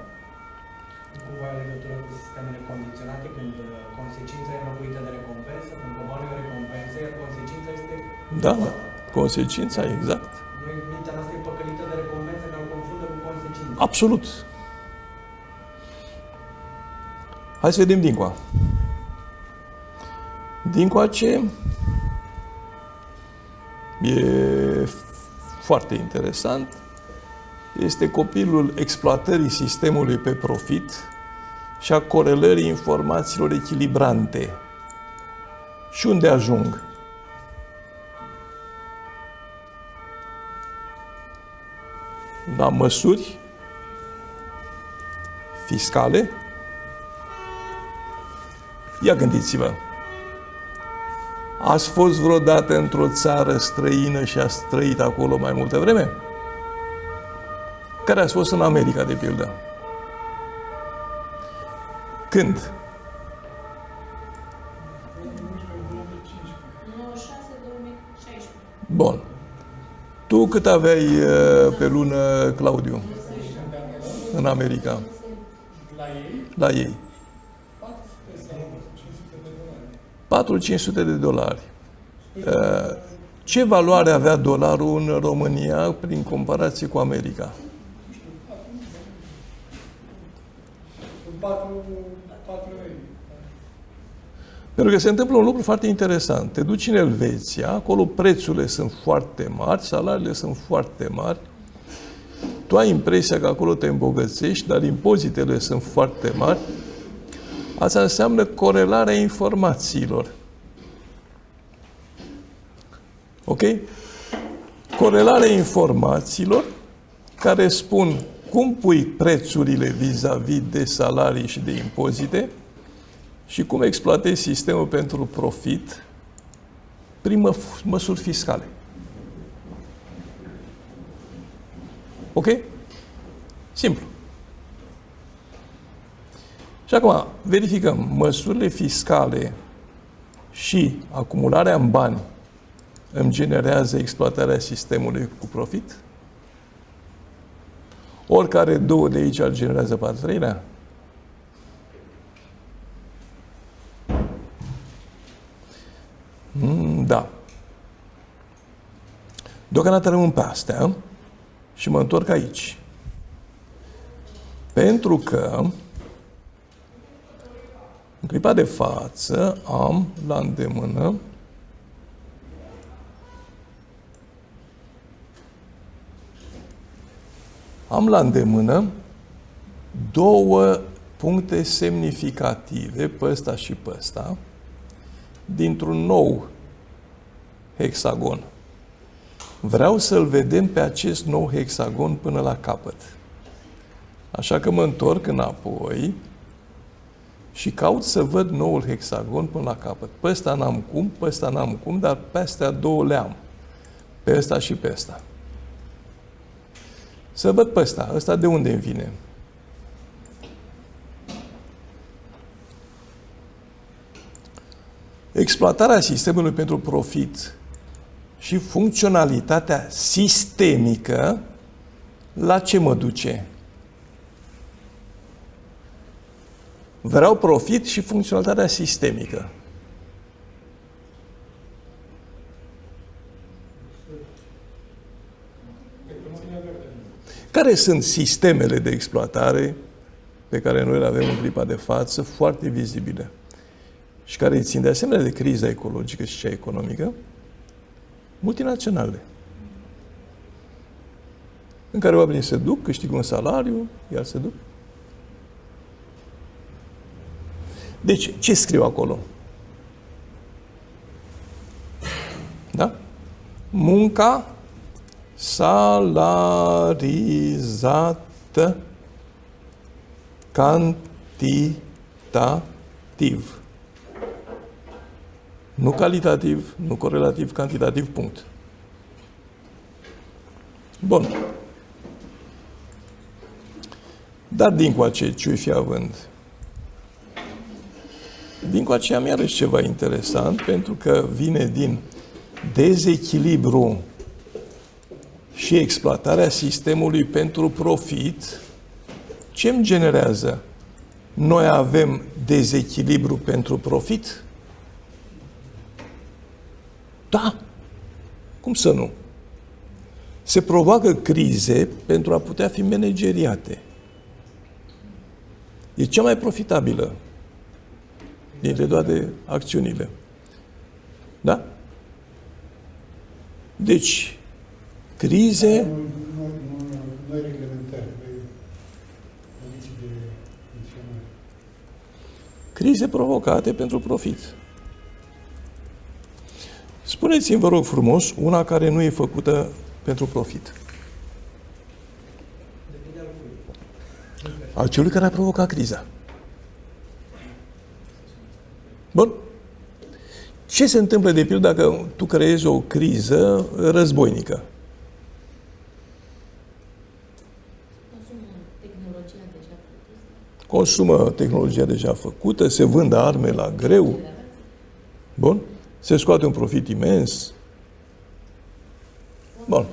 Cumva în legătură cu sistemele condiționate, când consecința e înlocuită de recompensă, când coboară o recompensă, iar consecința este... Da, da. Consecința, exact. Noi, mintea noastră e păcălită de recompensă, care o confundă cu consecința. Absolut. Hai să vedem dincoa. Dincoace e foarte interesant. Este copilul exploatării sistemului pe profit și a corelării informațiilor echilibrante. Și unde ajung? La măsuri fiscale. Ia gândiți-vă. Ați fost vreodată într-o țară străină și ați trăit acolo mai multă vreme? Care ați fost în America, de pildă? Când? 96-2016. Bun. Tu cât aveai pe lună, Claudiu, în America? La ei, La ei. 400 sau 500 de dolari. $400. Ce valoare avea dolarul în România prin comparație cu America? 4 lei. Pentru că se întâmplă un lucru foarte interesant. Te duci în Elveția, acolo prețurile sunt foarte mari, salariile sunt foarte mari, tu ai impresia că acolo te îmbogățești, dar impozitele sunt foarte mari. Asta înseamnă corelarea informațiilor. Ok? Corelarea informațiilor care spun cum pui prețurile vis-a-vis de salarii și de impozite și cum exploatezi sistemul pentru profit prin măsuri fiscale. Ok? Simplu. Și acum, verificăm. Măsurile fiscale și acumularea în bani îmi generează exploatarea sistemului cu profit? Oricare două de aici ar generează pe al treilea? Da. Deocamdată rămân pe astea și mă întorc aici. Pentru că în clipa de față am la îndemână două puncte semnificative, pe ăsta și pe ăsta, dintr-un nou hexagon. Vreau să-l vedem pe acest nou hexagon până la capăt. Așa că mă întorc înapoi și caut să văd noul hexagon până la capăt. Pe ăsta n-am cum, pe ăsta n-am cum, dar pe astea două le am. Pe ăsta și pe ăsta. Să văd pe ăsta. Ăsta de unde îmi vine? Exploatarea sistemului pentru profit și funcționalitatea sistemică, la ce mă duce? Vreau profit și funcționalitatea sistemică. Care sunt sistemele de exploatare pe care noi le avem în clipa de față, foarte vizibile, și care țin de asemenea de criza ecologică și cea economică? Multinaționale, în care oamenii se duc, câștigă un salariu, iar se duc. Deci, ce scriu acolo? Da? Munca salarizată cantitativ. Nu calitativ, nu corelativ, cantitativ, punct. Bun. Dar dincoace, ce-o fi având? Dincoace am iarăși ceva interesant, pentru că vine din dezechilibru și exploatarea sistemului pentru profit. Ce îmi generează? Noi avem dezechilibru pentru profit? Da. Cum să nu? Se provoacă crize pentru a putea fi manageriate. E cea mai profitabilă dintre toate acțiunile. Da? Deci, crize... Noi reglementări, noi condiții de funcționare. Crize provocate pentru profit. Spuneți-mi, vă rog frumos, una care nu e făcută pentru profit. Al celui care a provocat criza. Bun. Ce se întâmplă, de pildă, dacă tu creezi o criză războinică? Consumă tehnologia deja făcută, se vând arme la greu. Bun. Se scoate un profit imens. Bun.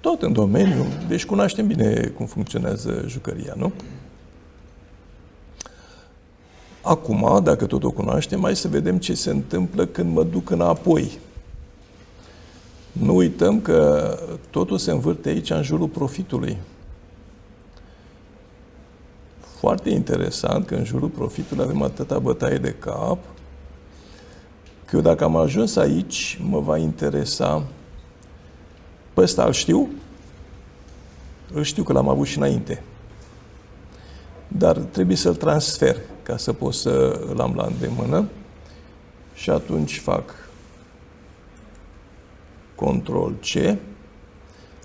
Tot în domeniu. Deci cunoaștem bine cum funcționează jucăria, nu? Acum, dacă tot o cunoaștem, hai să vedem ce se întâmplă când mă duc înapoi. Nu uităm că totul se învârte aici în jurul profitului. Foarte interesant că în jurul profitului avem atâta bătaie de cap, că eu dacă am ajuns aici, mă va interesa. Pe ăsta îl știu? Îl știu că l-am avut și înainte. Dar trebuie să-l transfer ca să pot să îl am la îndemână. Și atunci fac Ctrl-C,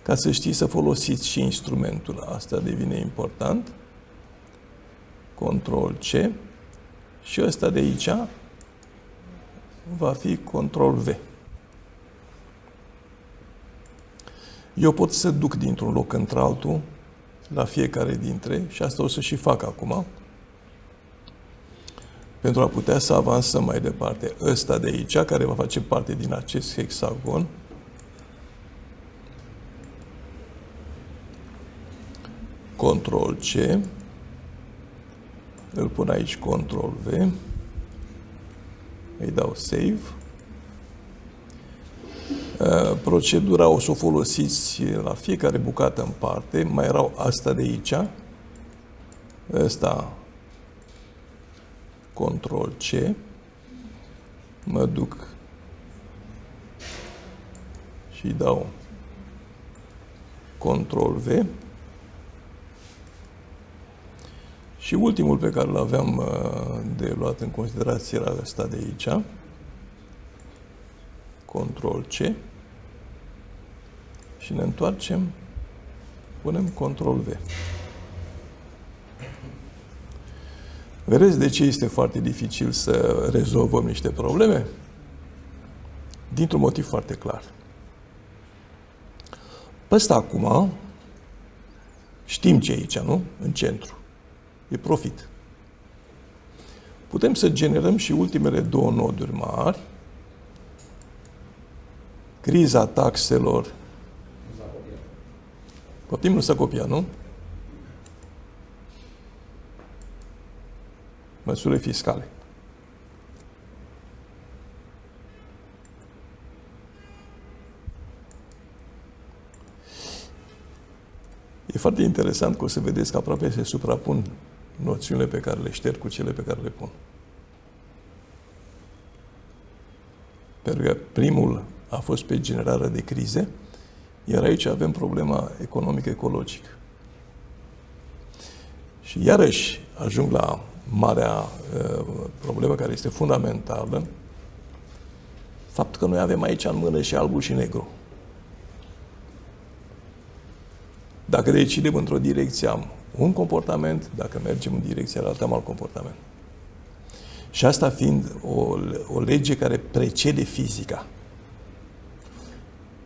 ca să știți să folosiți și instrumentul. Asta devine important. Ctrl-C și ăsta de aici va fi Ctrl-V. Eu pot să duc dintr-un loc într-altul la fiecare dintre, și asta o să și fac acum, pentru a putea să avansăm mai departe. Ăsta de aici, care va face parte din acest hexagon, Ctrl-C, îl pun aici Ctrl-V, îi dau Save procedura o să o folosiți la fiecare bucată în parte. Mai erau asta de aici. Ăsta, Ctrl-C. Mă duc și dau Ctrl-V. Și ultimul pe care îl aveam de luat în considerație era ăsta de aici. Ctrl-C. Și ne întoarcem, punem Ctrl-V. Vedeți de ce este foarte dificil să rezolvăm niște probleme? Dintr-un motiv foarte clar. Pe ăsta acum, știm ce e aici, nu? În centru. E profit. Putem să generăm și ultimele două noduri mari. Criza taxelor. Poftim, nu s-a copiat, nu? Măsurile fiscale. E foarte interesant că o să vedeți că aproape se suprapun noțiunile pe care le șterg cu cele pe care le pun. Pentru că primul a fost pe generarea de crize, iar aici avem problema economic-ecologică. Și iarăși ajung la marea problemă care este fundamentală, faptul că noi avem aici în mână și albul și negru. Dacă decidem într-o direcție am un comportament, dacă mergem în direcția altă am alt comportament. Și asta fiind o lege care precede fizica.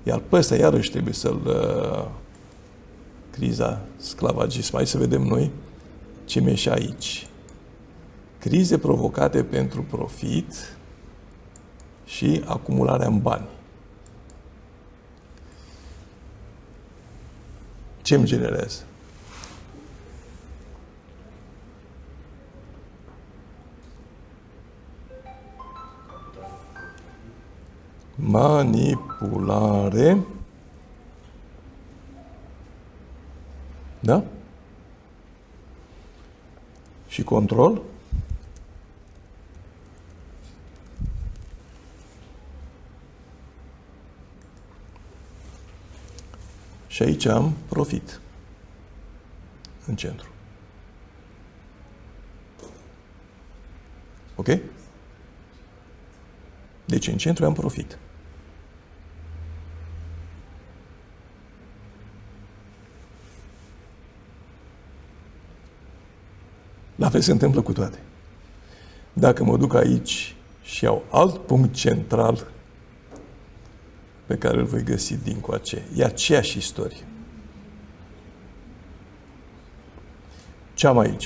Iar pe ăsta iarăși trebuie să-l criza sclavagism. Hai să vedem noi ce mi-e și aici. Crize provocate pentru profit și acumularea în bani. Ce îmi generează? Manipulare. Da? Și control. Și aici am profit în centru. Ok? Deci în centru am profit. La fel se întâmplă cu toate. Dacă mă duc aici și iau alt punct central pe care îl voi găsi dincoace, e aceeași istorie. Ce am aici?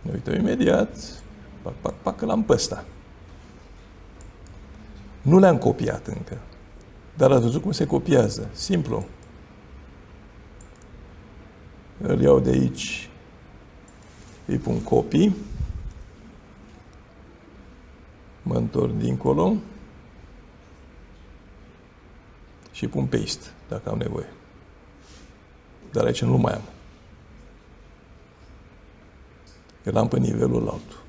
Ne uităm imediat, pac, l-am pe ăsta. Nu le-am copiat încă, dar ați văzut cum se copiază. Simplu. Îl iau de aici, îi pun copy, mă întorc dincolo și pun paste, dacă am nevoie. Dar aici nu mai am. Îl am pe nivelul altul.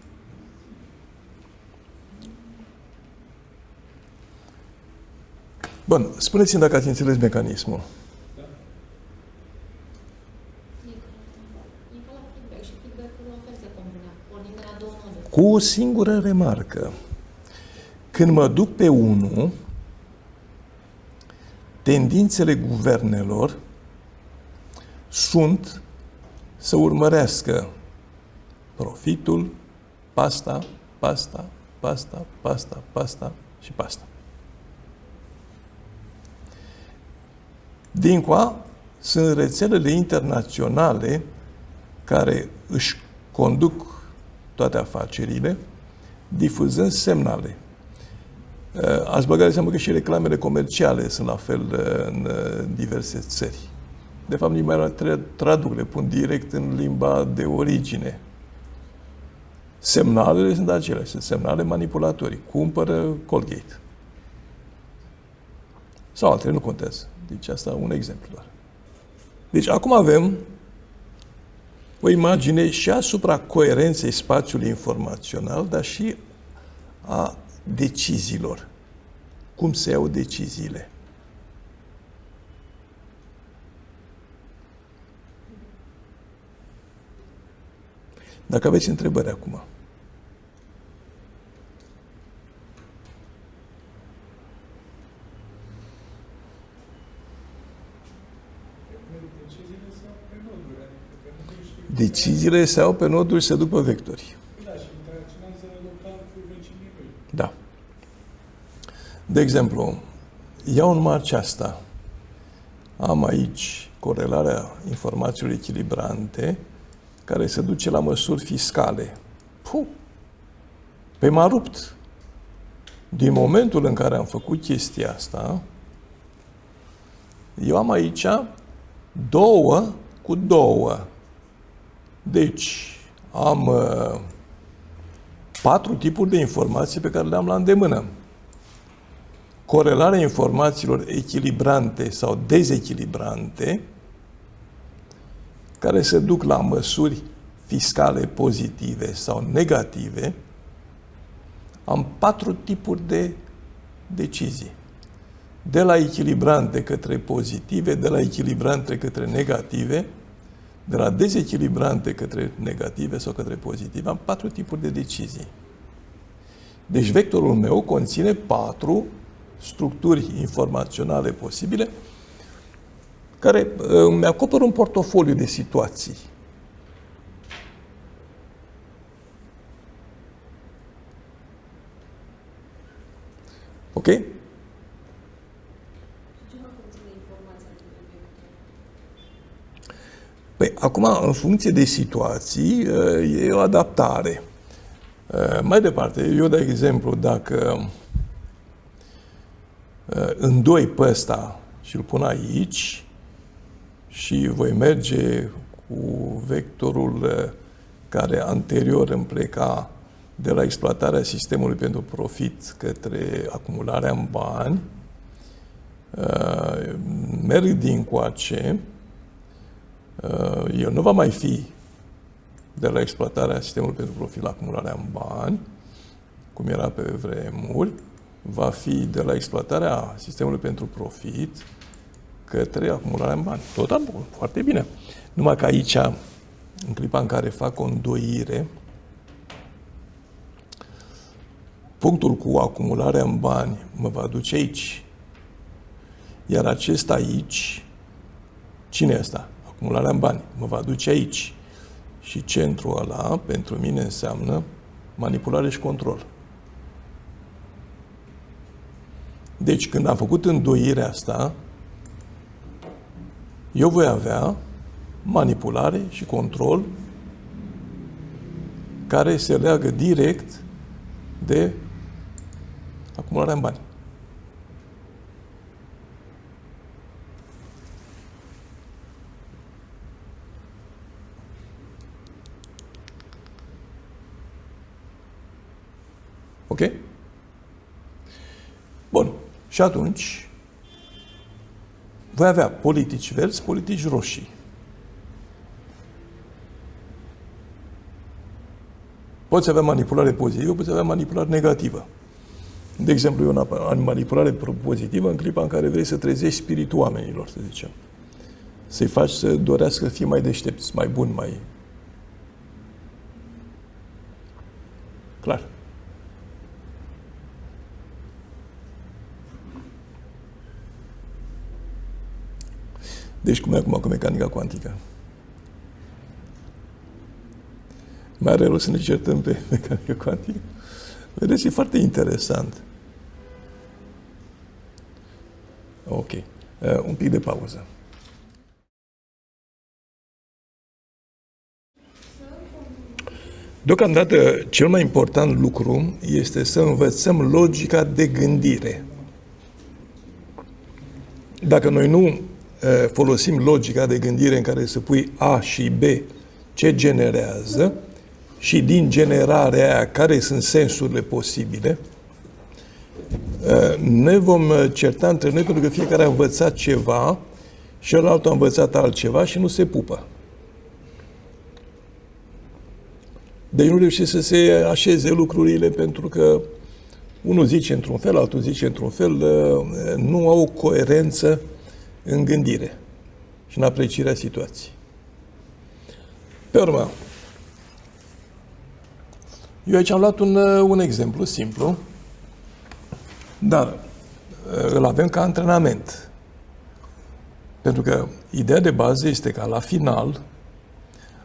Bun, spuneți-mi dacă ați înțeles mecanismul. Cu o singură remarcă. Când mă duc pe 1, tendințele guvernelor sunt să urmărească profitul, pasta și pasta. Dincoa sunt rețelele internaționale care își conduc toate afacerile, difuzând semnale. Ați băgat de seamă că și reclamele comerciale sunt la fel în diverse țări. De fapt, nici mai traduc, le pun direct în limba de origine. Semnalele sunt aceleași, sunt semnale manipulatorii. Cumpără Colgate. Sau altele, nu contează. Deci asta un exemplu doar. Deci acum avem o imagine și asupra coerenței spațiului informațional, dar și a deciziilor. Cum se iau deciziile. Dacă aveți întrebări acum. Deciziile se iau pe noduri și se duc pe vectori. Da, și interacționează local cu vecinii lui. Da. De exemplu, iau în marcea asta. Am aici corelarea informațiilor echilibrante care se duce la măsuri fiscale. Puh! Pe m-a rupt. Din momentul în care am făcut chestia asta, eu am aici 2 cu 2. Deci, am 4 tipuri de informații pe care le am la îndemână. Corelarea informațiilor echilibrante sau dezechilibrante, care se duc la măsuri fiscale pozitive sau negative, am 4 tipuri de decizii. De la echilibrante către pozitive, de la echilibrante către negative, de la dezechilibrante către negative sau către pozitive, am 4 tipuri de decizii. Deci vectorul meu conține 4 structuri informaționale posibile care îmi acoperă un portofoliu de situații. Ok? Ce va conține informația despre vector? Păi, acum, în funcție de situații, e o adaptare. Mai departe, eu, de exemplu, dacă îndoi pe ăsta și îl pun aici și voi merge cu vectorul care anterior îmi pleca de la exploatarea sistemului pentru profit către acumularea în bani, merg dincoace, el nu va mai fi de la exploatarea sistemului pentru profit la acumularea în bani, cum era pe vremuri, va fi de la exploatarea sistemului pentru profit către acumularea în bani. Tot bun, foarte bine. Numai că aici, în clipa în care fac o îndoire, punctul cu acumularea în bani mă va duce aici. Iar acesta aici, cine e ăsta? Acumularea în bani. Mă va duce aici. Și centrul ăla, pentru mine, înseamnă manipulare și control. Deci, când am făcut îndoirea asta, eu voi avea manipulare și control care se leagă direct de acumularea în bani. Ok? Bun. Și atunci voi avea politici verzi, politici roșii. Poți avea manipulare pozitivă, poți avea manipulare negativă. De exemplu, eu am manipulare pozitivă în clipa în care vrei să trezești spiritul oamenilor, să zicem. Să-i faci să dorească să fie mai deștepți, mai buni, mai... Clar. Deci cum e acum cu mecanica cuantică? Mai are rost să ne certăm pe mecanică cuantică? Vedeți, e foarte interesant. Ok. Un pic de pauză. Deocamdată, cel mai important lucru este să învățăm logica de gândire. Dacă noi nu folosim logica de gândire în care să pui A și B ce generează și din generarea aia care sunt sensurile posibile, ne vom certa între noi pentru că fiecare a învățat ceva și altul a învățat altceva și nu se pupă. Deci nu reușește să se așeze lucrurile pentru că unul zice într-un fel, altul zice într-un fel, nu au o coerență în gândire și în aprecierea situației. Pe urmă, eu aici am luat un exemplu simplu, dar îl avem ca antrenament. Pentru că ideea de bază este ca la final,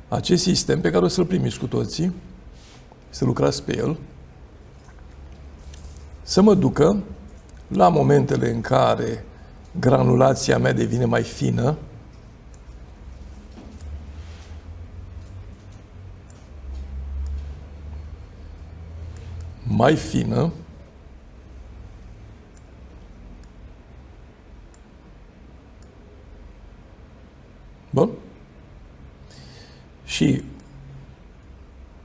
acest sistem pe care o să-l primiți cu toții, să lucrați pe el, să mă ducă la momentele în care granulația mea devine mai fină, bun? Și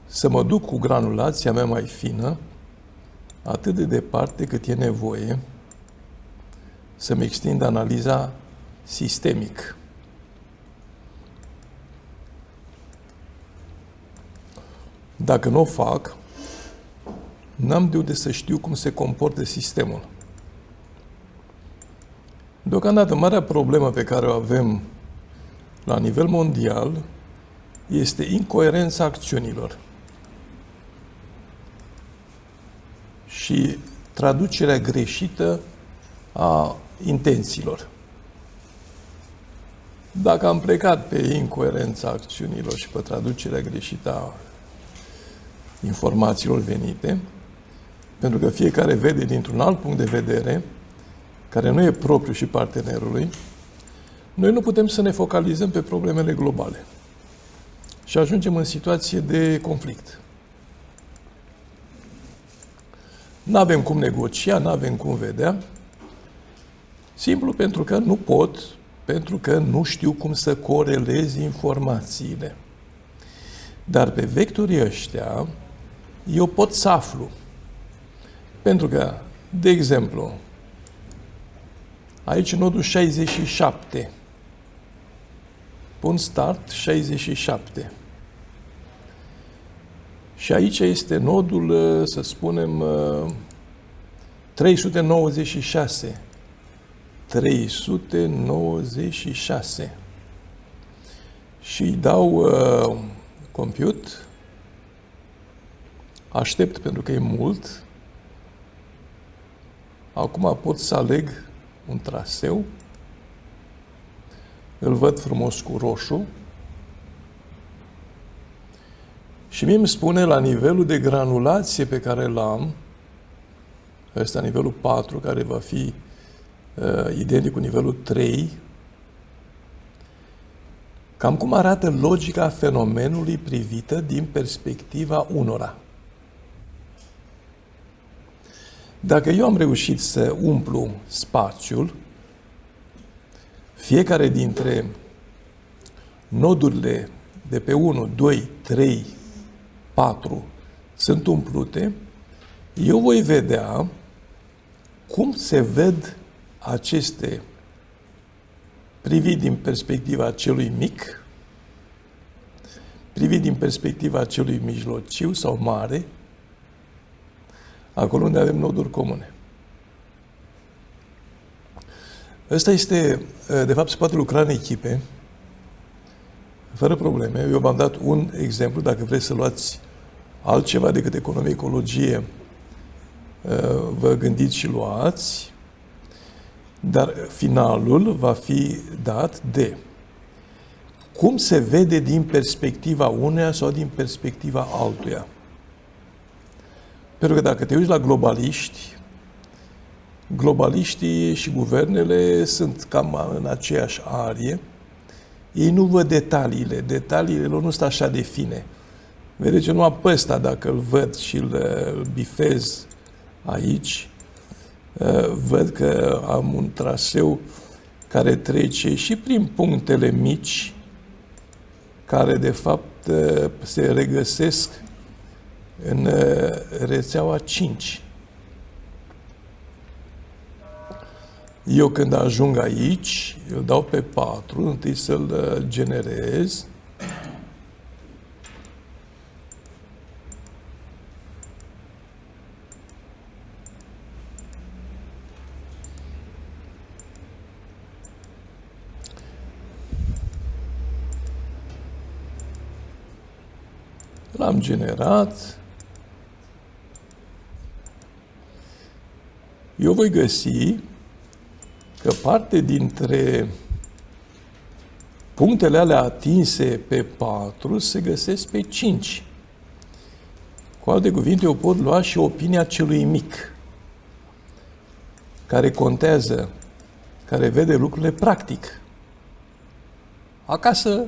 să mă duc cu granulația mea mai fină atât de departe cât e nevoie să-mi extind analiza sistemic. Dacă nu o fac, n-am de unde să știu cum se comportă sistemul. Deocamdată, marea problemă pe care o avem la nivel mondial este incoerența acțiunilor și traducerea greșită a intențiilor. Dacă am plecat pe incoerența acțiunilor și pe traducerea greșită a informațiilor venite, pentru că fiecare vede dintr-un alt punct de vedere, care nu e propriu și partenerului, noi nu putem să ne focalizăm pe problemele globale. Și ajungem în situație de conflict. N-avem cum negocia, n-avem cum vedea, simplu pentru că nu pot, pentru că nu știu cum să corelez informațiile. Dar pe vectorii ăștia, eu pot să aflu. Pentru că, de exemplu, aici nodul 67. Pun start 67. Și aici este nodul, să spunem, 396. 396. Și îi dau compute. Aștept pentru că e mult. Acum pot să aleg un traseu. Îl văd frumos cu roșu. Și mie îmi spune la nivelul de granulație pe care l-am, ăsta nivelul 4, care va fi identic cu nivelul 3, cam cum arată logica fenomenului privită din perspectiva unora. Dacă eu am reușit să umplu spațiul, fiecare dintre nodurile de pe 1, 2, 3, 4 sunt umplute, eu voi vedea cum se ved aceste privit din perspectiva celui mic, privit din perspectiva celui mijlociu sau mare, acolo unde avem noduri comune. Ăsta este, de fapt, se poate lucra în echipe, fără probleme. Eu v-am dat un exemplu, dacă vreți să luați altceva decât economie, ecologie, vă gândiți și luați, dar finalul va fi dat de cum se vede din perspectiva uneia sau din perspectiva altuia. Pentru că dacă te uiți la globaliștii și guvernele sunt cam în aceeași arie. Ei nu văd detaliile. Detaliile lor nu sunt așa de fine. Vedeți, eu numai pe ăsta, dacă îl văd și îl bifez aici, văd că am un traseu care trece și prin punctele mici, care de fapt se regăsesc în rețeaua 5. Eu când ajung aici, îl dau pe 4, întâi să-l generez. L-am generat. Eu voi găsi că parte dintre punctele alea atinse pe 4 se găsesc pe 5. Cu alte cuvinte, eu pot lua și opinia celui mic, care contează, care vede lucrurile practic, acasă,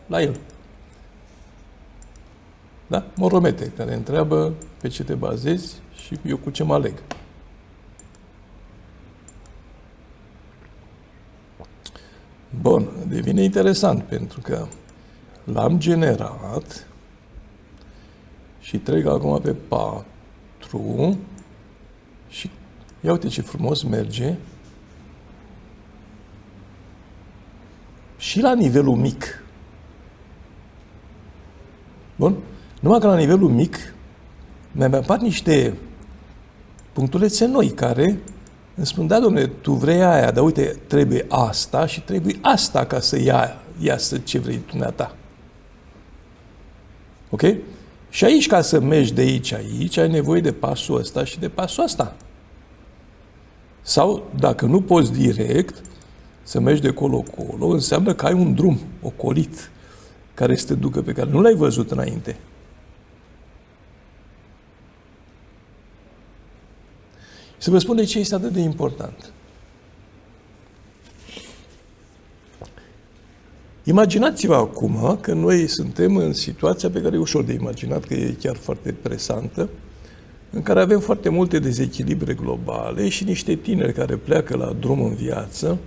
la el. Da? Moromete, care întreabă pe ce te bazezi și eu cu ce mă aleg. Bun, devine interesant pentru că l-am generat și trec acum pe 4 și ia uite ce frumos merge și la nivelul mic. Bun? Numai că la nivelul mic mi-am apar niște punctulețe noi care îmi spun, da, dom'le, tu vrei aia, dar uite, trebuie asta și trebuie asta ca să iasă ce vrei dumneata. Ok? Și aici, ca să mergi de aici, ai nevoie de pasul ăsta și de pasul ăsta. Sau, dacă nu poți direct să mergi de colo-colo, înseamnă că ai un drum ocolit care să te ducă, pe care nu l-ai văzut înainte. Să vă spun de ce este atât de important. Imaginați-vă acum că noi suntem în situația pe care e ușor de imaginat, că e chiar foarte presantă, în care avem foarte multe dezechilibre globale și niște tineri care pleacă la drum în viață,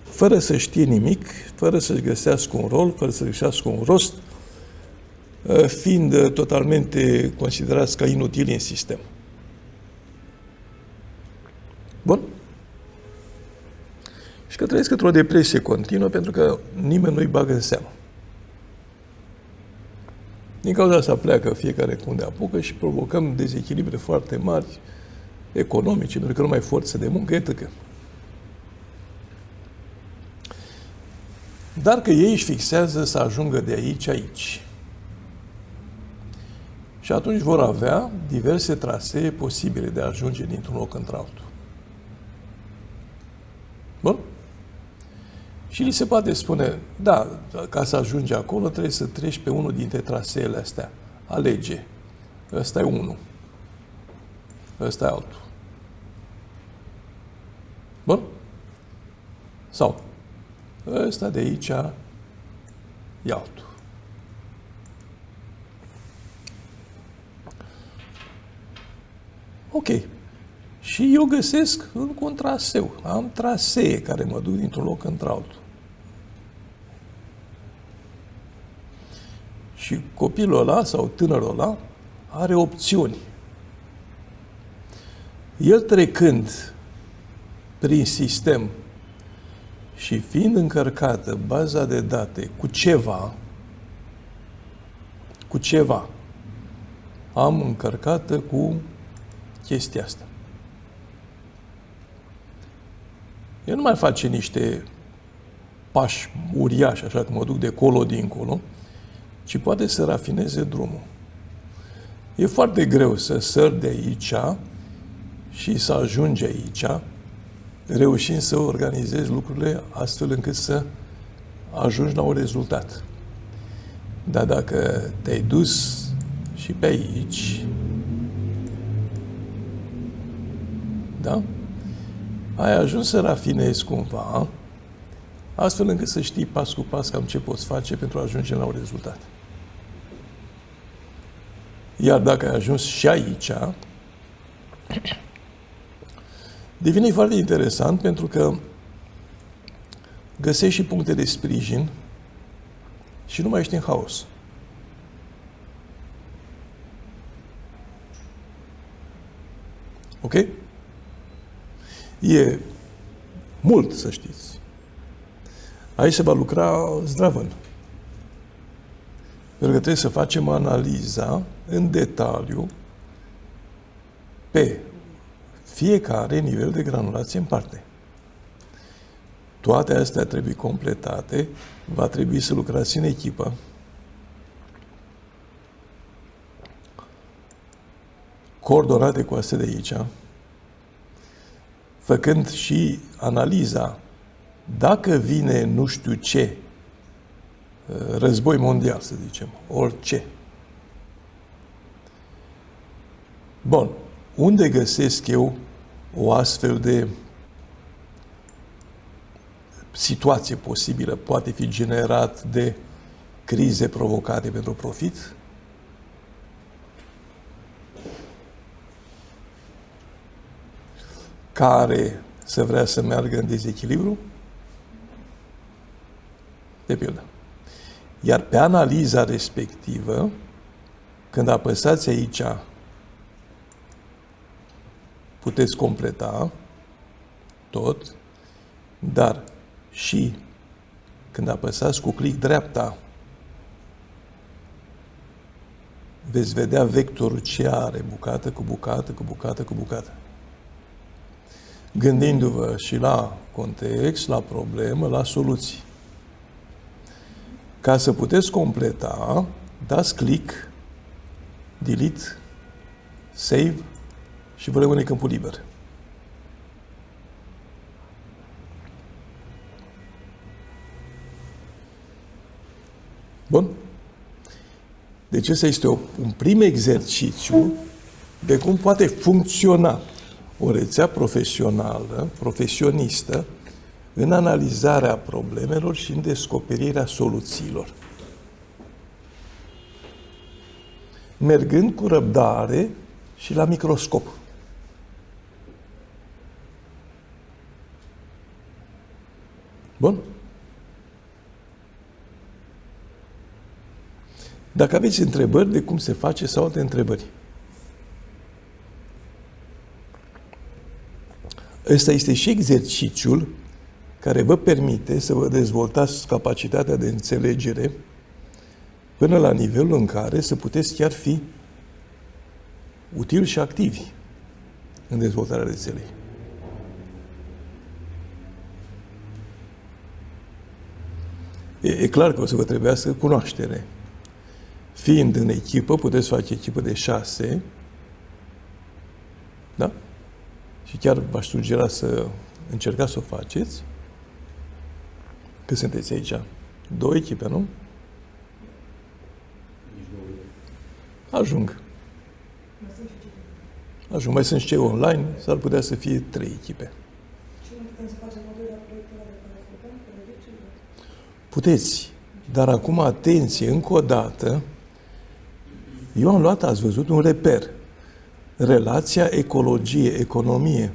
fără să știe nimic, fără să-și găsească un rol, fără să-și găsească un rost, fiind totalmente considerați ca inutili în sistem. Bun? Și că trăiesc într-o depresie continuă pentru că nimeni nu-i bagă în seamă. Din cauza asta pleacă fiecare cu unde apucă și provocăm dezechilibre foarte mari economice, pentru că nu mai ai forță de muncă, etc. Dar că ei își fixează să ajungă de aici. Și atunci vor avea diverse trasee posibile de a ajunge dintr-un loc într-altul. Bun? Și li se poate spune, da, ca să ajungi acolo trebuie să treci pe unul dintre traseele astea. Alege. Ăsta e unul. Ăsta e altul. Bun? Sau ăsta de aici e altul. Ok. Și eu găsesc încă un traseu. Am trasee care mă duc dintr-un loc într-altul. Și copilul ăla sau tânărul ăla are opțiuni. El trecând prin sistem și fiind încărcată baza de date cu ceva, am încărcată cu chestia asta. El nu mai face niște pași uriași, așa că mă duc de colo-dincolo, ci poate să rafineze drumul. E foarte greu să sări de aici și să ajungi aici, reușind să organizezi lucrurile astfel încât să ajungi la un rezultat. Dar dacă te-ai dus și pe aici, da? Ai ajuns să rafinezi cumva, astfel încât să știi pas cu pas cam ce poți face pentru a ajunge la un rezultat. Iar dacă ai ajuns și aici, devine foarte interesant pentru că găsești și puncte de sprijin și nu mai ești în haos. Ok? E mult, să știți. Aici se va lucra zdravăn. Pentru că trebuie să facem analiza în detaliu pe fiecare nivel de granulație în parte. Toate astea trebuie completate, va trebui să lucrați în echipă. Coordonate cu astea de aici, făcând și analiza. Dacă vine nu știu ce, război mondial, să zicem, orice. Bun, unde găsesc eu o astfel de situație posibilă? Poate fi generat de crize provocate pentru profit? Care să vrea să meargă în dezechilibru? De pildă. Iar pe analiza respectivă, când apăsați aici, puteți completa tot, dar și când apăsați cu click dreapta, veți vedea vectorul ce are, bucată cu bucată, cu bucată, cu bucată. Gândindu-vă și la context, la problemă, la soluții. Ca să puteți completa, dați click, delete, save și vă rămâne câmpul liber. Bun? Deci ăsta este un prim exercițiu de cum poate funcționa o rețea profesională, profesionistă, în analizarea problemelor și în descoperirea soluțiilor. Mergând cu răbdare și la microscop. Bun? Dacă aveți întrebări de cum se face sau alte întrebări. Ăsta este și exercițiul care vă permite să vă dezvoltați capacitatea de înțelegere până la nivelul în care să puteți chiar fi utili și activi în dezvoltarea rețelei. E clar că o să vă trebuiască cunoaștere. Fiind în echipă, puteți face echipă de 6, da? Și chiar v-aș sugera să încercați să o faceți. Cât sunteți aici? 2 echipe, nu? Ajung. Mai sunt și cei online, s-ar putea să fie 3 echipe. Și nu putem să facem o doilea proiectul de care vorbim, cu reducerile? Puteți, dar acum atenție, încă o dată, eu am luat, ați văzut, un reper. Relația ecologie-economie,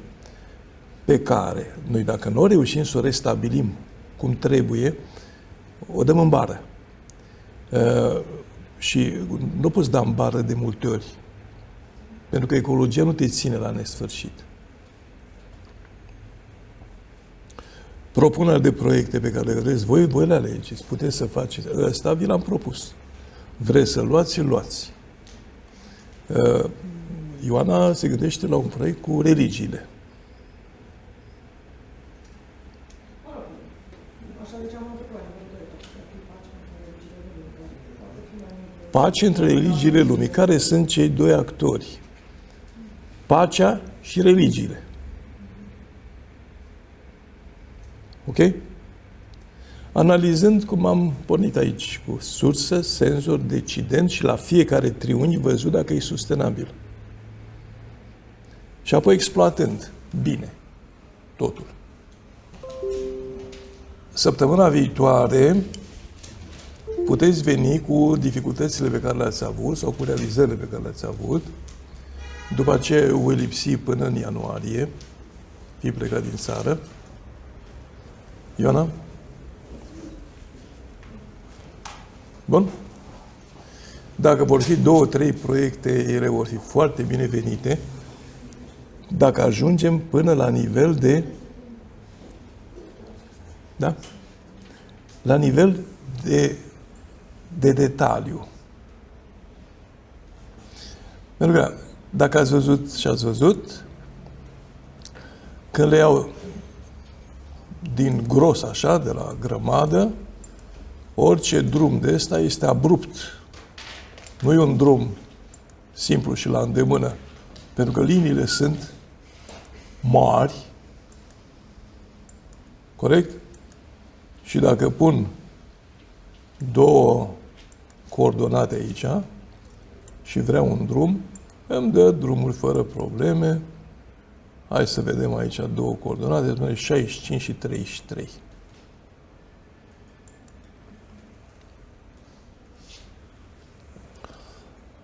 pe care noi, dacă nu reușim să o restabilim cum trebuie, o dăm în bară. Și nu poți da în bară de multe ori, pentru că ecologia nu te ține la nesfârșit. Propunerea de proiecte pe care le vreți voi le alegeți, puteți să faceți. Ăsta vi l-am propus. Vreți să luați, luați. Ioana se gândește la un proiect cu religiile. Pace între religiile lumii. Care sunt cei 2 actori? Pacea și religiile. Ok? Analizând cum am pornit aici, cu sursă, senzor, decident și la fiecare triunghi văzut dacă e sustenabil. Și apoi exploatând bine totul. Săptămâna viitoare puteți veni cu dificultățile pe care le-ați avut sau cu realizările pe care le-ați avut. După aceea voi lipsi până în ianuarie, fi plecat din țară. Ioana? Bun? Dacă vor fi 2-3 proiecte, ele vor fi foarte binevenite. dacă ajungem până la nivel de... Da? La nivel de detaliu. Pentru că, dacă ați văzut și ați văzut, când le iau din gros așa, de la grămadă, orice drum de ăsta este abrupt. Nu e un drum simplu și la îndemână. Pentru că liniile sunt mari, corect? Și dacă pun două coordonate aici și vreau un drum, îmi dă drumul fără probleme. Hai să vedem aici două coordonate, 65 și 33.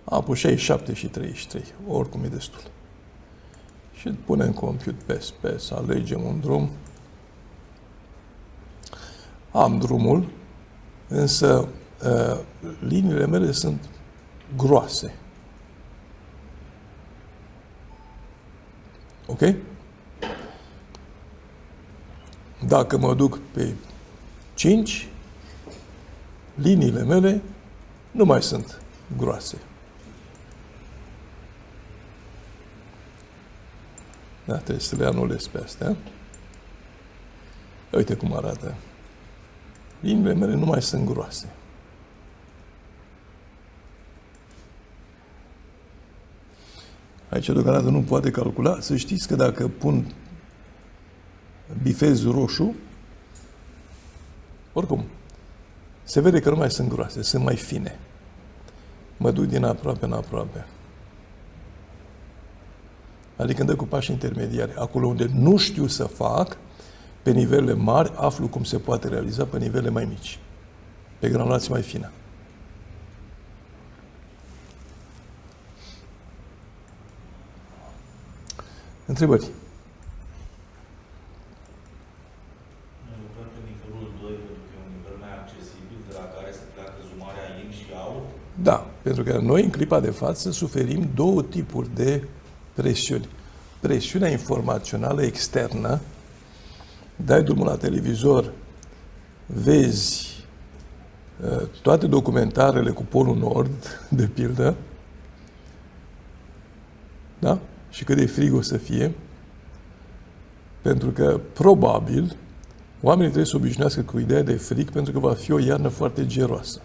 Am pus 67 și 33, oricum e destul. Și punem compute pe să alegem un drum. Am drumul, însă liniile mele sunt groase. Ok? Dacă mă duc pe 5, liniile mele nu mai sunt groase. Da, trebuie să le anulez pe astea. Uite cum arată. Liniile mele nu mai sunt groase. Aici deocamdată nu poate calcula. Să știți că dacă pun bifez roșu, oricum, se vede că nu mai sunt groase, sunt mai fine. Mă duc din aproape în aproape. Adică îmi dă cu pași intermediari. Acolo unde nu știu să fac, pe nivelele mari, aflu cum se poate realiza pe nivele mai mici. Pe granulații mai fine. Întrebări? Noi lucrăm pe nivelul 2 pentru că e un nivel mai accesibil de la care se pleacă zumarea yin și out. Da, pentru că noi în clipa de față suferim două tipuri de presiuni. Presiunea informațională externă, dai drumul la televizor, vezi toate documentarele cu Polul Nord, de pildă, da? Și cât de frig o să fie, pentru că, probabil, oamenii trebuie să obișnuiască cu ideea de frig, pentru că va fi o iarnă foarte geroasă.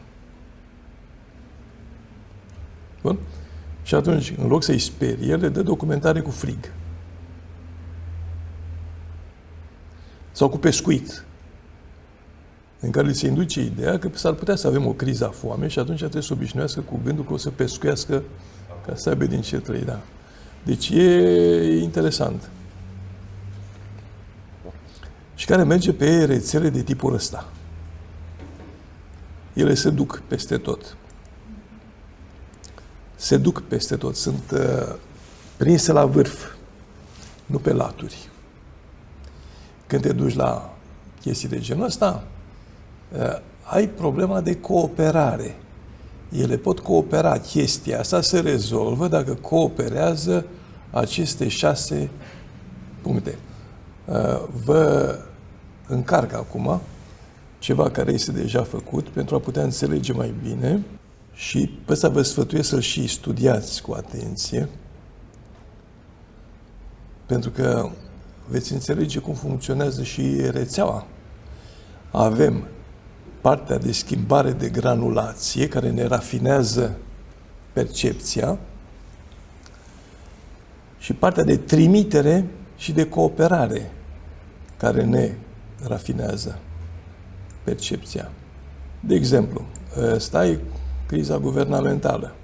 Bun? Și atunci, în loc să-i sperie, le dă documentare cu frig. Sau cu pescuit, în care se induce ideea că s-ar putea să avem o criză a foamei și atunci trebuie să obișnuiască cu gândul că o să pescuiască ca să aibă din ce trăi, da. Deci e interesant. Și care merge pe rețele de tipul ăsta. Ele se duc peste tot. Se duc peste tot. Sunt prinse la vârf, nu pe laturi. Când te duci la chestii de genul ăsta, ai problema de cooperare. Ele pot coopera. Chestia asta se rezolvă dacă cooperează aceste 6 puncte. Vă încarc acum ceva care este deja făcut pentru a putea înțelege mai bine și pe ăsta vă sfătuiesc să-l și studiați cu atenție, pentru că veți înțelege cum funcționează și rețeaua. Avem partea de schimbare de granulație, care ne rafinează percepția, și partea de trimitere și de cooperare, care ne rafinează percepția. De exemplu, ăsta e criza guvernamentală,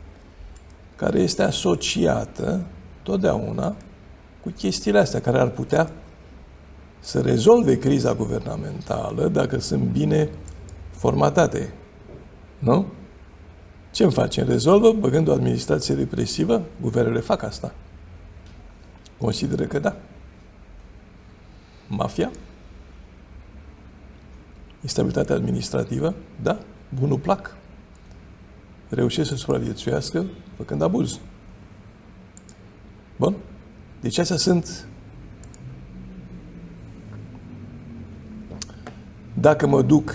care este asociată totdeauna cu chestiile astea, care ar putea să rezolve criza guvernamentală dacă sunt bine formatate. Nu? Ce îmi facem? Rezolvă băgând o administrație represivă? Guvernele fac asta. Consideră că da. Mafia? Instabilitatea administrativă? Da. Bunul plac. Reușesc să supraviețuiască făcând abuz. Bun? Deci astea sunt, dacă mă duc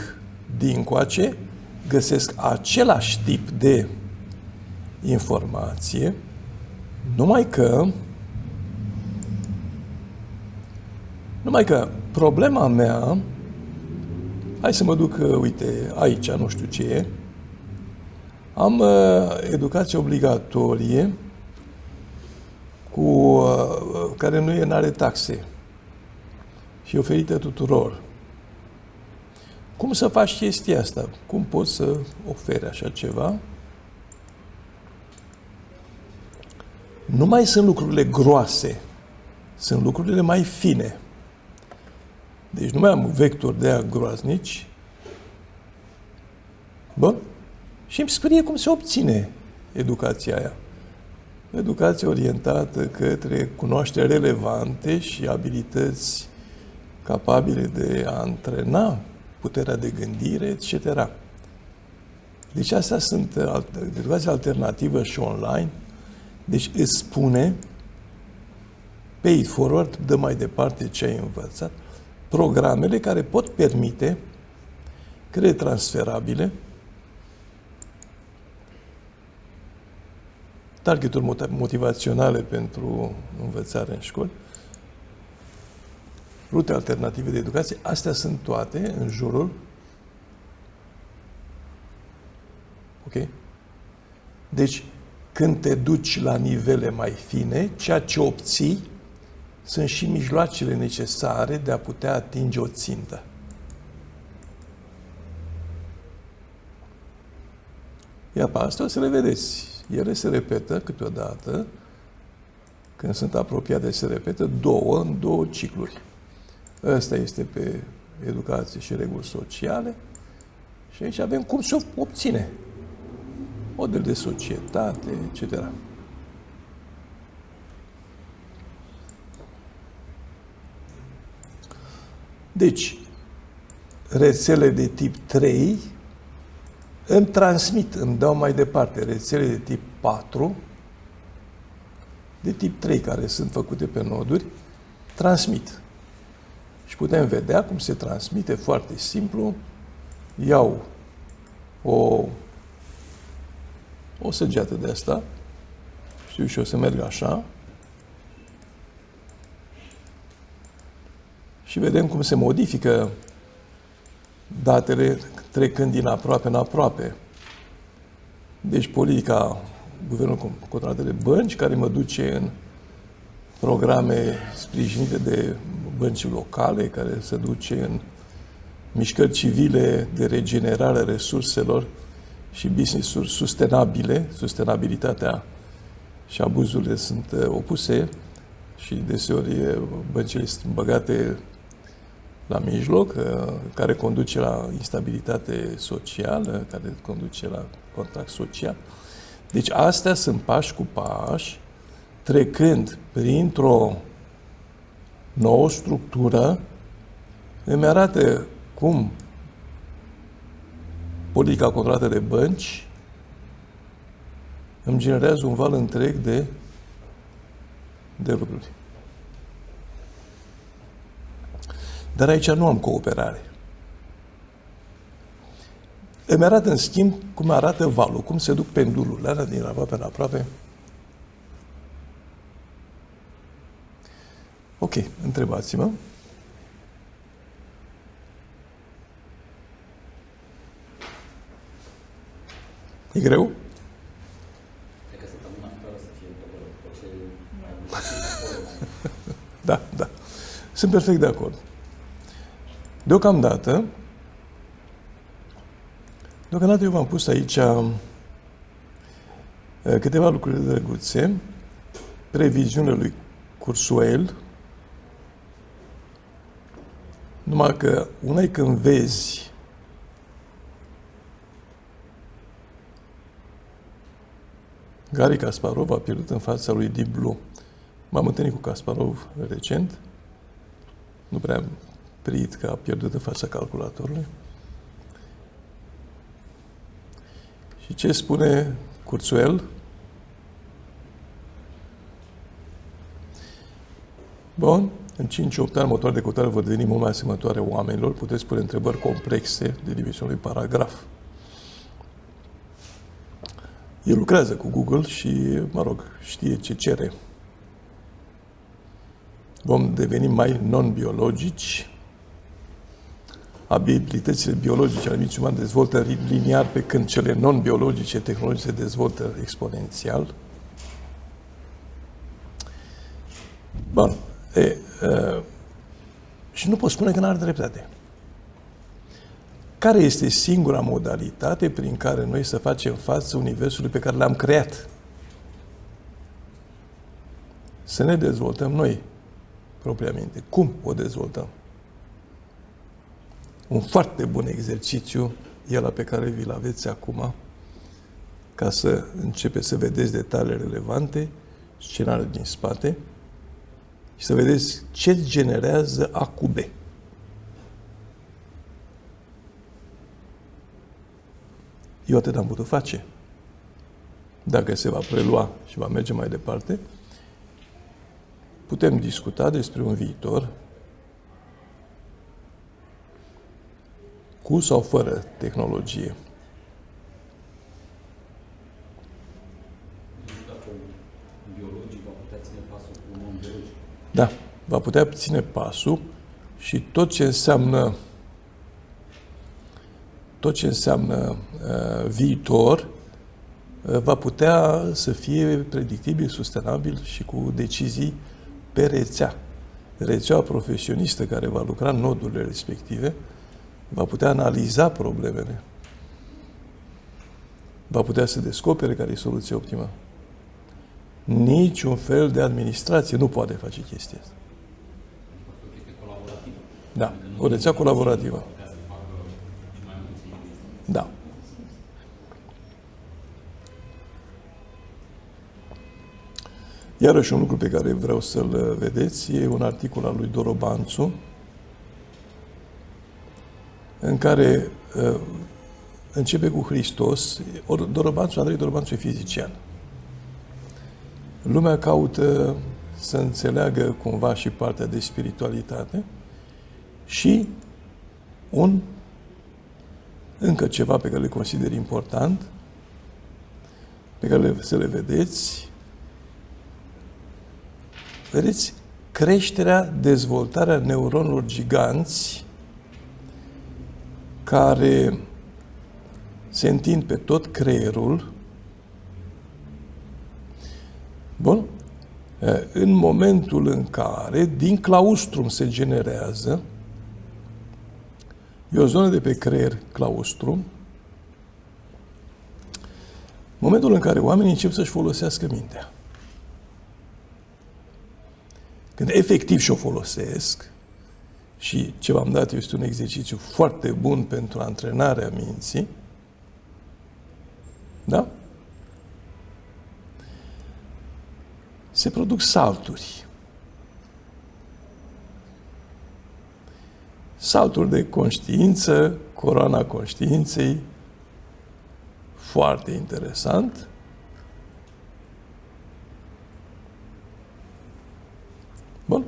dincoace, găsesc același tip de informație, numai că problema mea, hai să mă duc, uite, aici, nu știu ce e, am educație obligatorie care nu are taxe și oferită tuturor. Cum să faci chestia asta? Cum poți să oferi așa ceva? Nu mai sunt lucrurile groase, sunt lucrurile mai fine. Deci nu mai am vectori de aia groaznici. Bun? Și îmi scrie cum se obține educația aia. Educație orientată către cunoașteri relevante și abilități capabile de a antrena puterea de gândire, etc. Deci astea sunt educația alternativă și online. Deci îți spune, pay it forward, dă mai departe ce ai învățat, programele care pot permite credite transferabile, targeturi motivaționale pentru învățare în școli, rute alternative de educație, astea sunt toate în jurul. Ok? Deci, când te duci la nivele mai fine, ceea ce obții sunt și mijloacele necesare de a putea atinge o țintă. Iar pe asta o să le vedeți. Ele se repetă câteodată, când sunt apropiate, se repetă în două cicluri. Ăsta este pe educație și reguli sociale și aici avem cum se obține. Model de societate, etc. Deci, rețele de tip 3 îmi transmit, îmi dau mai departe rețele de tip 4, de tip 3, care sunt făcute pe noduri, transmit. Și putem vedea cum se transmite foarte simplu. Iau o săgeată de asta, știu și o să merg așa, și vedem cum se modifică datele trecând din aproape în aproape. Deci politica Guvernului controlat de bănci, care mă duce în programe sprijinite de bănci locale, care se duce în mișcări civile de regenerare a resurselor și business-uri sustenabile. Sustenabilitatea și abuzurile sunt opuse și deseori băncile sunt băgate la mijloc, care conduce la instabilitate socială, care conduce la contract social. Deci astea sunt pași cu pași, trecând printr-o nouă structură, îmi arată cum politica controlată de bănci îmi generează un val întreg de lucruri. Dar aici nu am cooperare. Îmi arată, în schimb, cum arată valul, cum se duc pendulurile alea din aproape în aproape. Ok, întrebați-mă. E greu? Cred că săptămâna viitoare să fie după ce mai Da, da. Sunt perfect de acord. Deocamdată eu v-am pus aici câteva lucruri drăguțe, previziunile lui Kurzweil, numai că una e când vezi Garry Kasparov a pierdut în fața lui Deep Blue. M-am întâlnit cu Kasparov recent, nu prea am prit că a pierdut în fața calculatorului. Și ce spune Kurzweil? Bun. În 5-8 ani, motoare de căutare vor deveni mult mai asemănătoare oamenilor. Puteți pune întrebări complexe de dimensiunea unui paragraf. El lucrează cu Google și, mă rog, știe ce cere. Vom deveni mai non-biologici. Abilitățile biologice ale minții umane dezvoltă liniar, pe când cele non-biologice, tehnologice, se dezvoltă exponențial. Bun. Și nu pot spune că n-are dreptate. Care este singura modalitate prin care noi să facem față universului pe care l-am creat? Să ne dezvoltăm noi propriamente. Cum o dezvoltăm? Un foarte bun exercițiu e ăla pe care vi-l aveți acum, ca să începeți să vedeți detaliile relevante, scenariul din spate, și să vedeți ce generează A cu B. Eu atât am putut face. Dacă se va prelua și va merge mai departe, putem discuta despre un viitor cu sau fără tehnologie. Dacă un biologic va putea ține pasul cu un om biologic. Da, va putea ține pasul și tot ce înseamnă viitor va putea să fie predictibil, sustenabil și cu decizii pe rețea. Rețeaua profesionistă care va lucra în nodurile respective va putea analiza problemele. Va putea să descopere care e soluția optimă. Niciun fel de administrație nu poate face chestia asta. Da, o rețea colaborativă. Da. Iarăși un lucru pe care vreau să-l vedeți e un articol al lui Dorobanțu, în care începe cu Hristos. Andrei Dorobanțu e fizician. Lumea caută să înțeleagă cumva și partea de spiritualitate și încă ceva pe care le consider important, pe care să le vedeți. Vedeți? Creșterea, dezvoltarea neuronilor giganți care se întind pe tot creierul. Bun? În momentul în care din claustrum se generează, e o zonă de pe creier claustrum, momentul în care oamenii încep să-și folosească mintea. Când efectiv și-o folosesc, și ce v-am dat este un exercițiu foarte bun pentru antrenarea minții, da? Se produc salturi. Salturi de conștiință, coroana conștiinței, foarte interesant. Bun.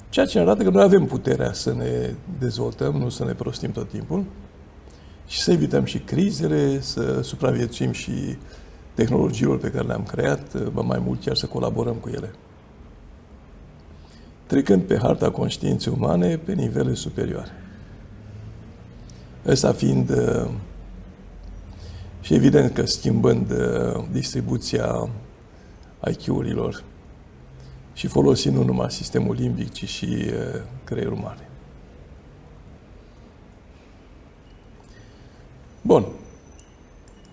Ceea ce ne arată că noi avem puterea să ne dezvoltăm, nu să ne prostim tot timpul și să evităm și crizele, să supraviețuim și tehnologiilor pe care le-am creat, mai mult chiar să colaborăm cu ele. Trecând pe harta conștiinței umane pe nivele superioare. Ăsta fiind și evident că schimbând distribuția IQ-urilor și folosind nu numai sistemul limbic, ci și creierul mare. Bun.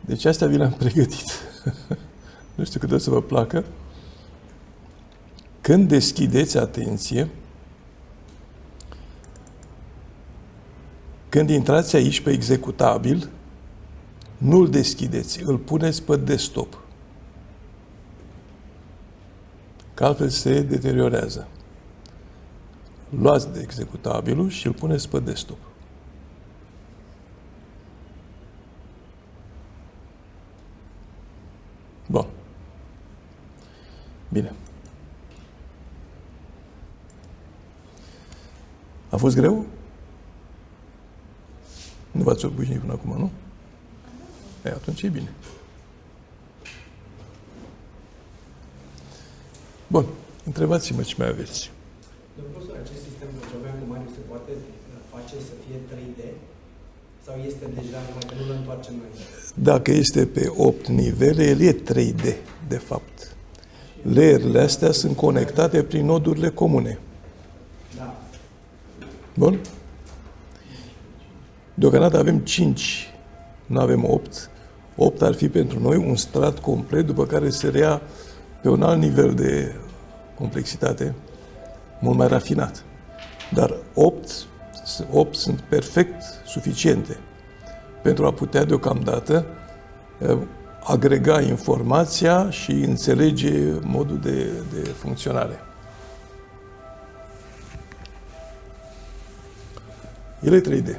Deci asta vi l-am pregătit. Nu știu cât o să vă placă. Când deschideți atenție, când intrați aici pe executabil, nu-l deschideți, îl puneți pe desktop. Că altfel se deteriorează. Luați de executabilul și îl puneți pe desktop. Bun. Bine. A fost greu? Nu v-ați obișnuit până acum, nu? Atunci e bine. Bun. Întrebați-mă ce mai aveți. Domnul profesor, acest sistem de program cu Marius se poate face să fie 3D? Sau este deja numai că nu îl întoarcem noi? Dacă este pe 8 nivele, el e 3D, de fapt. Layer-urile astea sunt conectate prin nodurile comune. Da. Bun? Deocamdată avem 5, nu avem 8. 8 ar fi pentru noi un strat complet, după care se rea pe un alt nivel de complexitate, mult mai rafinat. Dar 8 sunt perfect suficiente pentru a putea deocamdată agrega informația și înțelege modul de funcționare. El e 3D.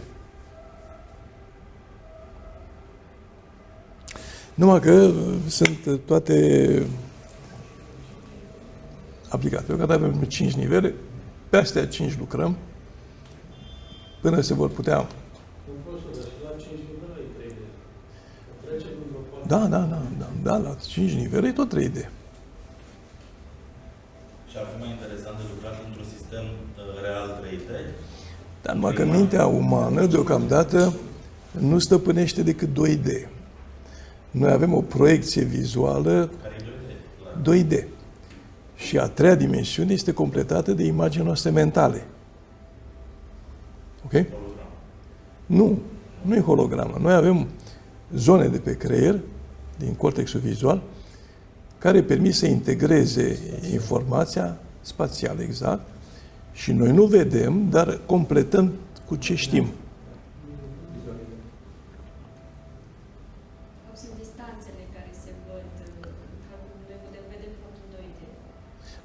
Numai că sunt toate aplicate. Deocamdată avem 5 nivele, pe astea 5 lucrăm, până se vor putea... Da, la 5 nivele e tot 3D. Și ar fi mai interesant de lucrat într-un sistem real 3D? Dar numai că mintea umană, deocamdată, nu stăpânește decât 2D. Noi avem o proiecție vizuală Care e 2D? 2D. Și a treia dimensiune este completată de imaginile noastre mentale. Ok? Nu e hologramă. Noi avem zone de pe creier, din cortexul vizual, care permit să integreze informația spațială, exact, și noi nu vedem, dar completăm cu ce știm. Sunt distanțele care se văd, noi putem vede în 2D.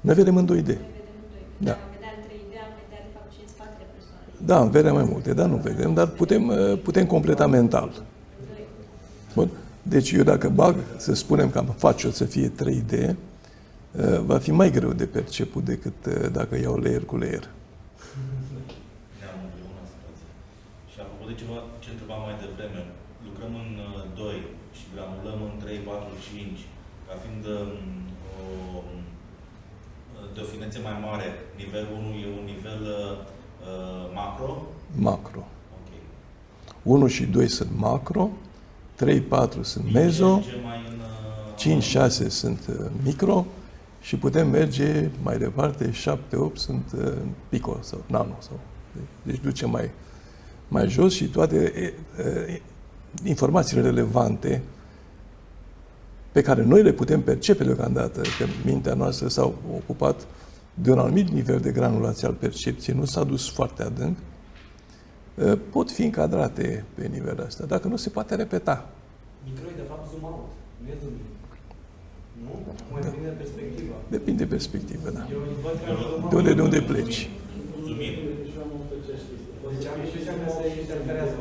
Noi vedem în 2D. Noi vedem în 2D. Da. Am vedea în 3D, am vedea de fapt și în spatele persoanei. Da, vedem mai multe, dar nu vedem, dar putem completa mental. Bun? Deci eu dacă bag, să spunem că am face-o să fie 3D, va fi mai greu de perceput decât dacă iau layer cu layer. Ne-am împreună situație. Și apropo de ceva ce întrebam mai devreme, lucrăm în 2 și granulăm în 3, 4, 5, ca fiind de o finețe mai mare. Nivelul 1 e un nivel macro? Macro. Ok. 1 și 2 sunt macro, 3, 4 sunt mezo, 5, 6 sunt micro și putem merge mai departe, 7, 8 sunt pico sau nano. Deci ducem mai jos și toate informațiile relevante pe care noi le putem percepe deocamdată, că mintea noastră s-a ocupat de un anumit nivel de granulație al percepției, nu s-a dus foarte adânc, pot fi încadrate pe nivelul ăsta, dacă nu se poate repeta. Micro e de fapt zoom out, nu e zoom in. Nu? Mai depinde de perspectivă. Depinde de perspectivă, da. Eu văd că De unde pleci? Zoom in. Deci am impresia că se interferează.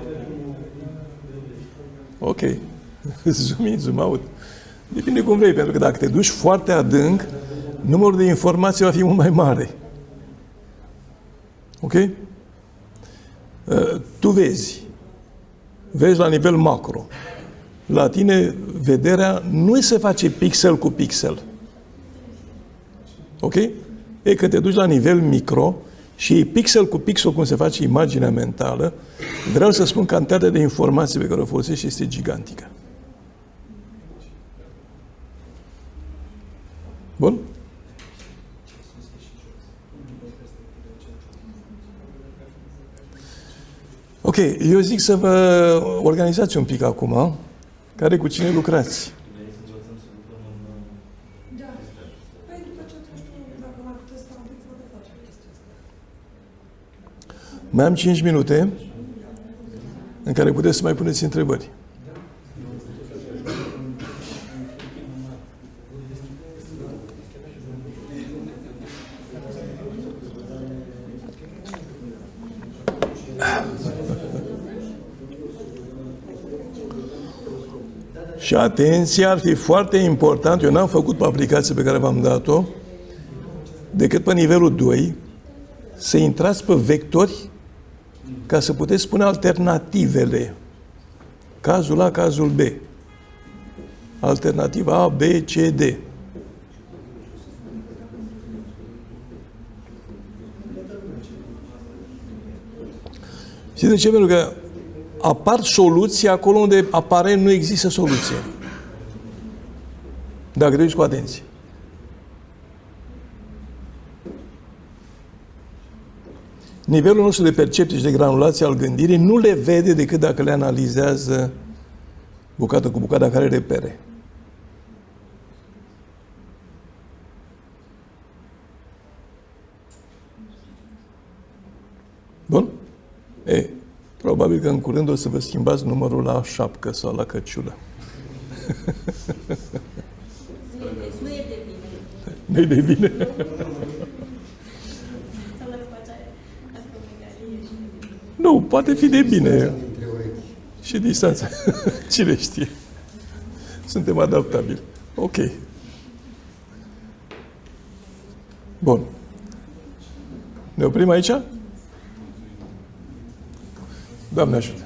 Ok. Zoom in, zoom out. Depinde cum vrei, pentru că dacă te duci foarte adânc, numărul de informații va fi mult mai mare. Ok? Tu vezi la nivel macro. La tine, vederea nu se face pixel cu pixel. Ok? E că te duci la nivel micro și pixel cu pixel, cum se face imaginea mentală, vreau să spun că cantitatea de informații pe care o folosești este gigantică. Bun? Ok, eu zic să vă organizați un pic acum, care cu cine lucrați. Da. Păi după ce nu știu dacă mai puteți sta un pic să vă facem chestia asta. Mai am 5 minute în care puteți să mai puneți întrebări. Și atenție, ar fi foarte important, eu n-am făcut pe aplicația pe care v-am dat-o, decât pe nivelul 2, să intrați pe vectori ca să puteți spune alternativele. Cazul A, cazul B. Alternativa A, B, C, D. Știți de ce? Pentru că apar soluții acolo unde aparent nu există soluție. Dacă te uiți cu atenție. Nivelul nostru de percepție și de granulație al gândirii nu le vede decât dacă le analizează bucată cu bucată, care repere. Bun? Probabil că în curând o să vă schimbați numărul la șapcă sau la căciulă. Nu e de bine. Nu e de bine. Sau dacă faci acomegalie și de bine. Nu, poate fi de bine. Dintre urechi. Și distanța. Cine știe? Suntem adaptabili. Ok. Bun. Ne oprim aici? Doamne ajută!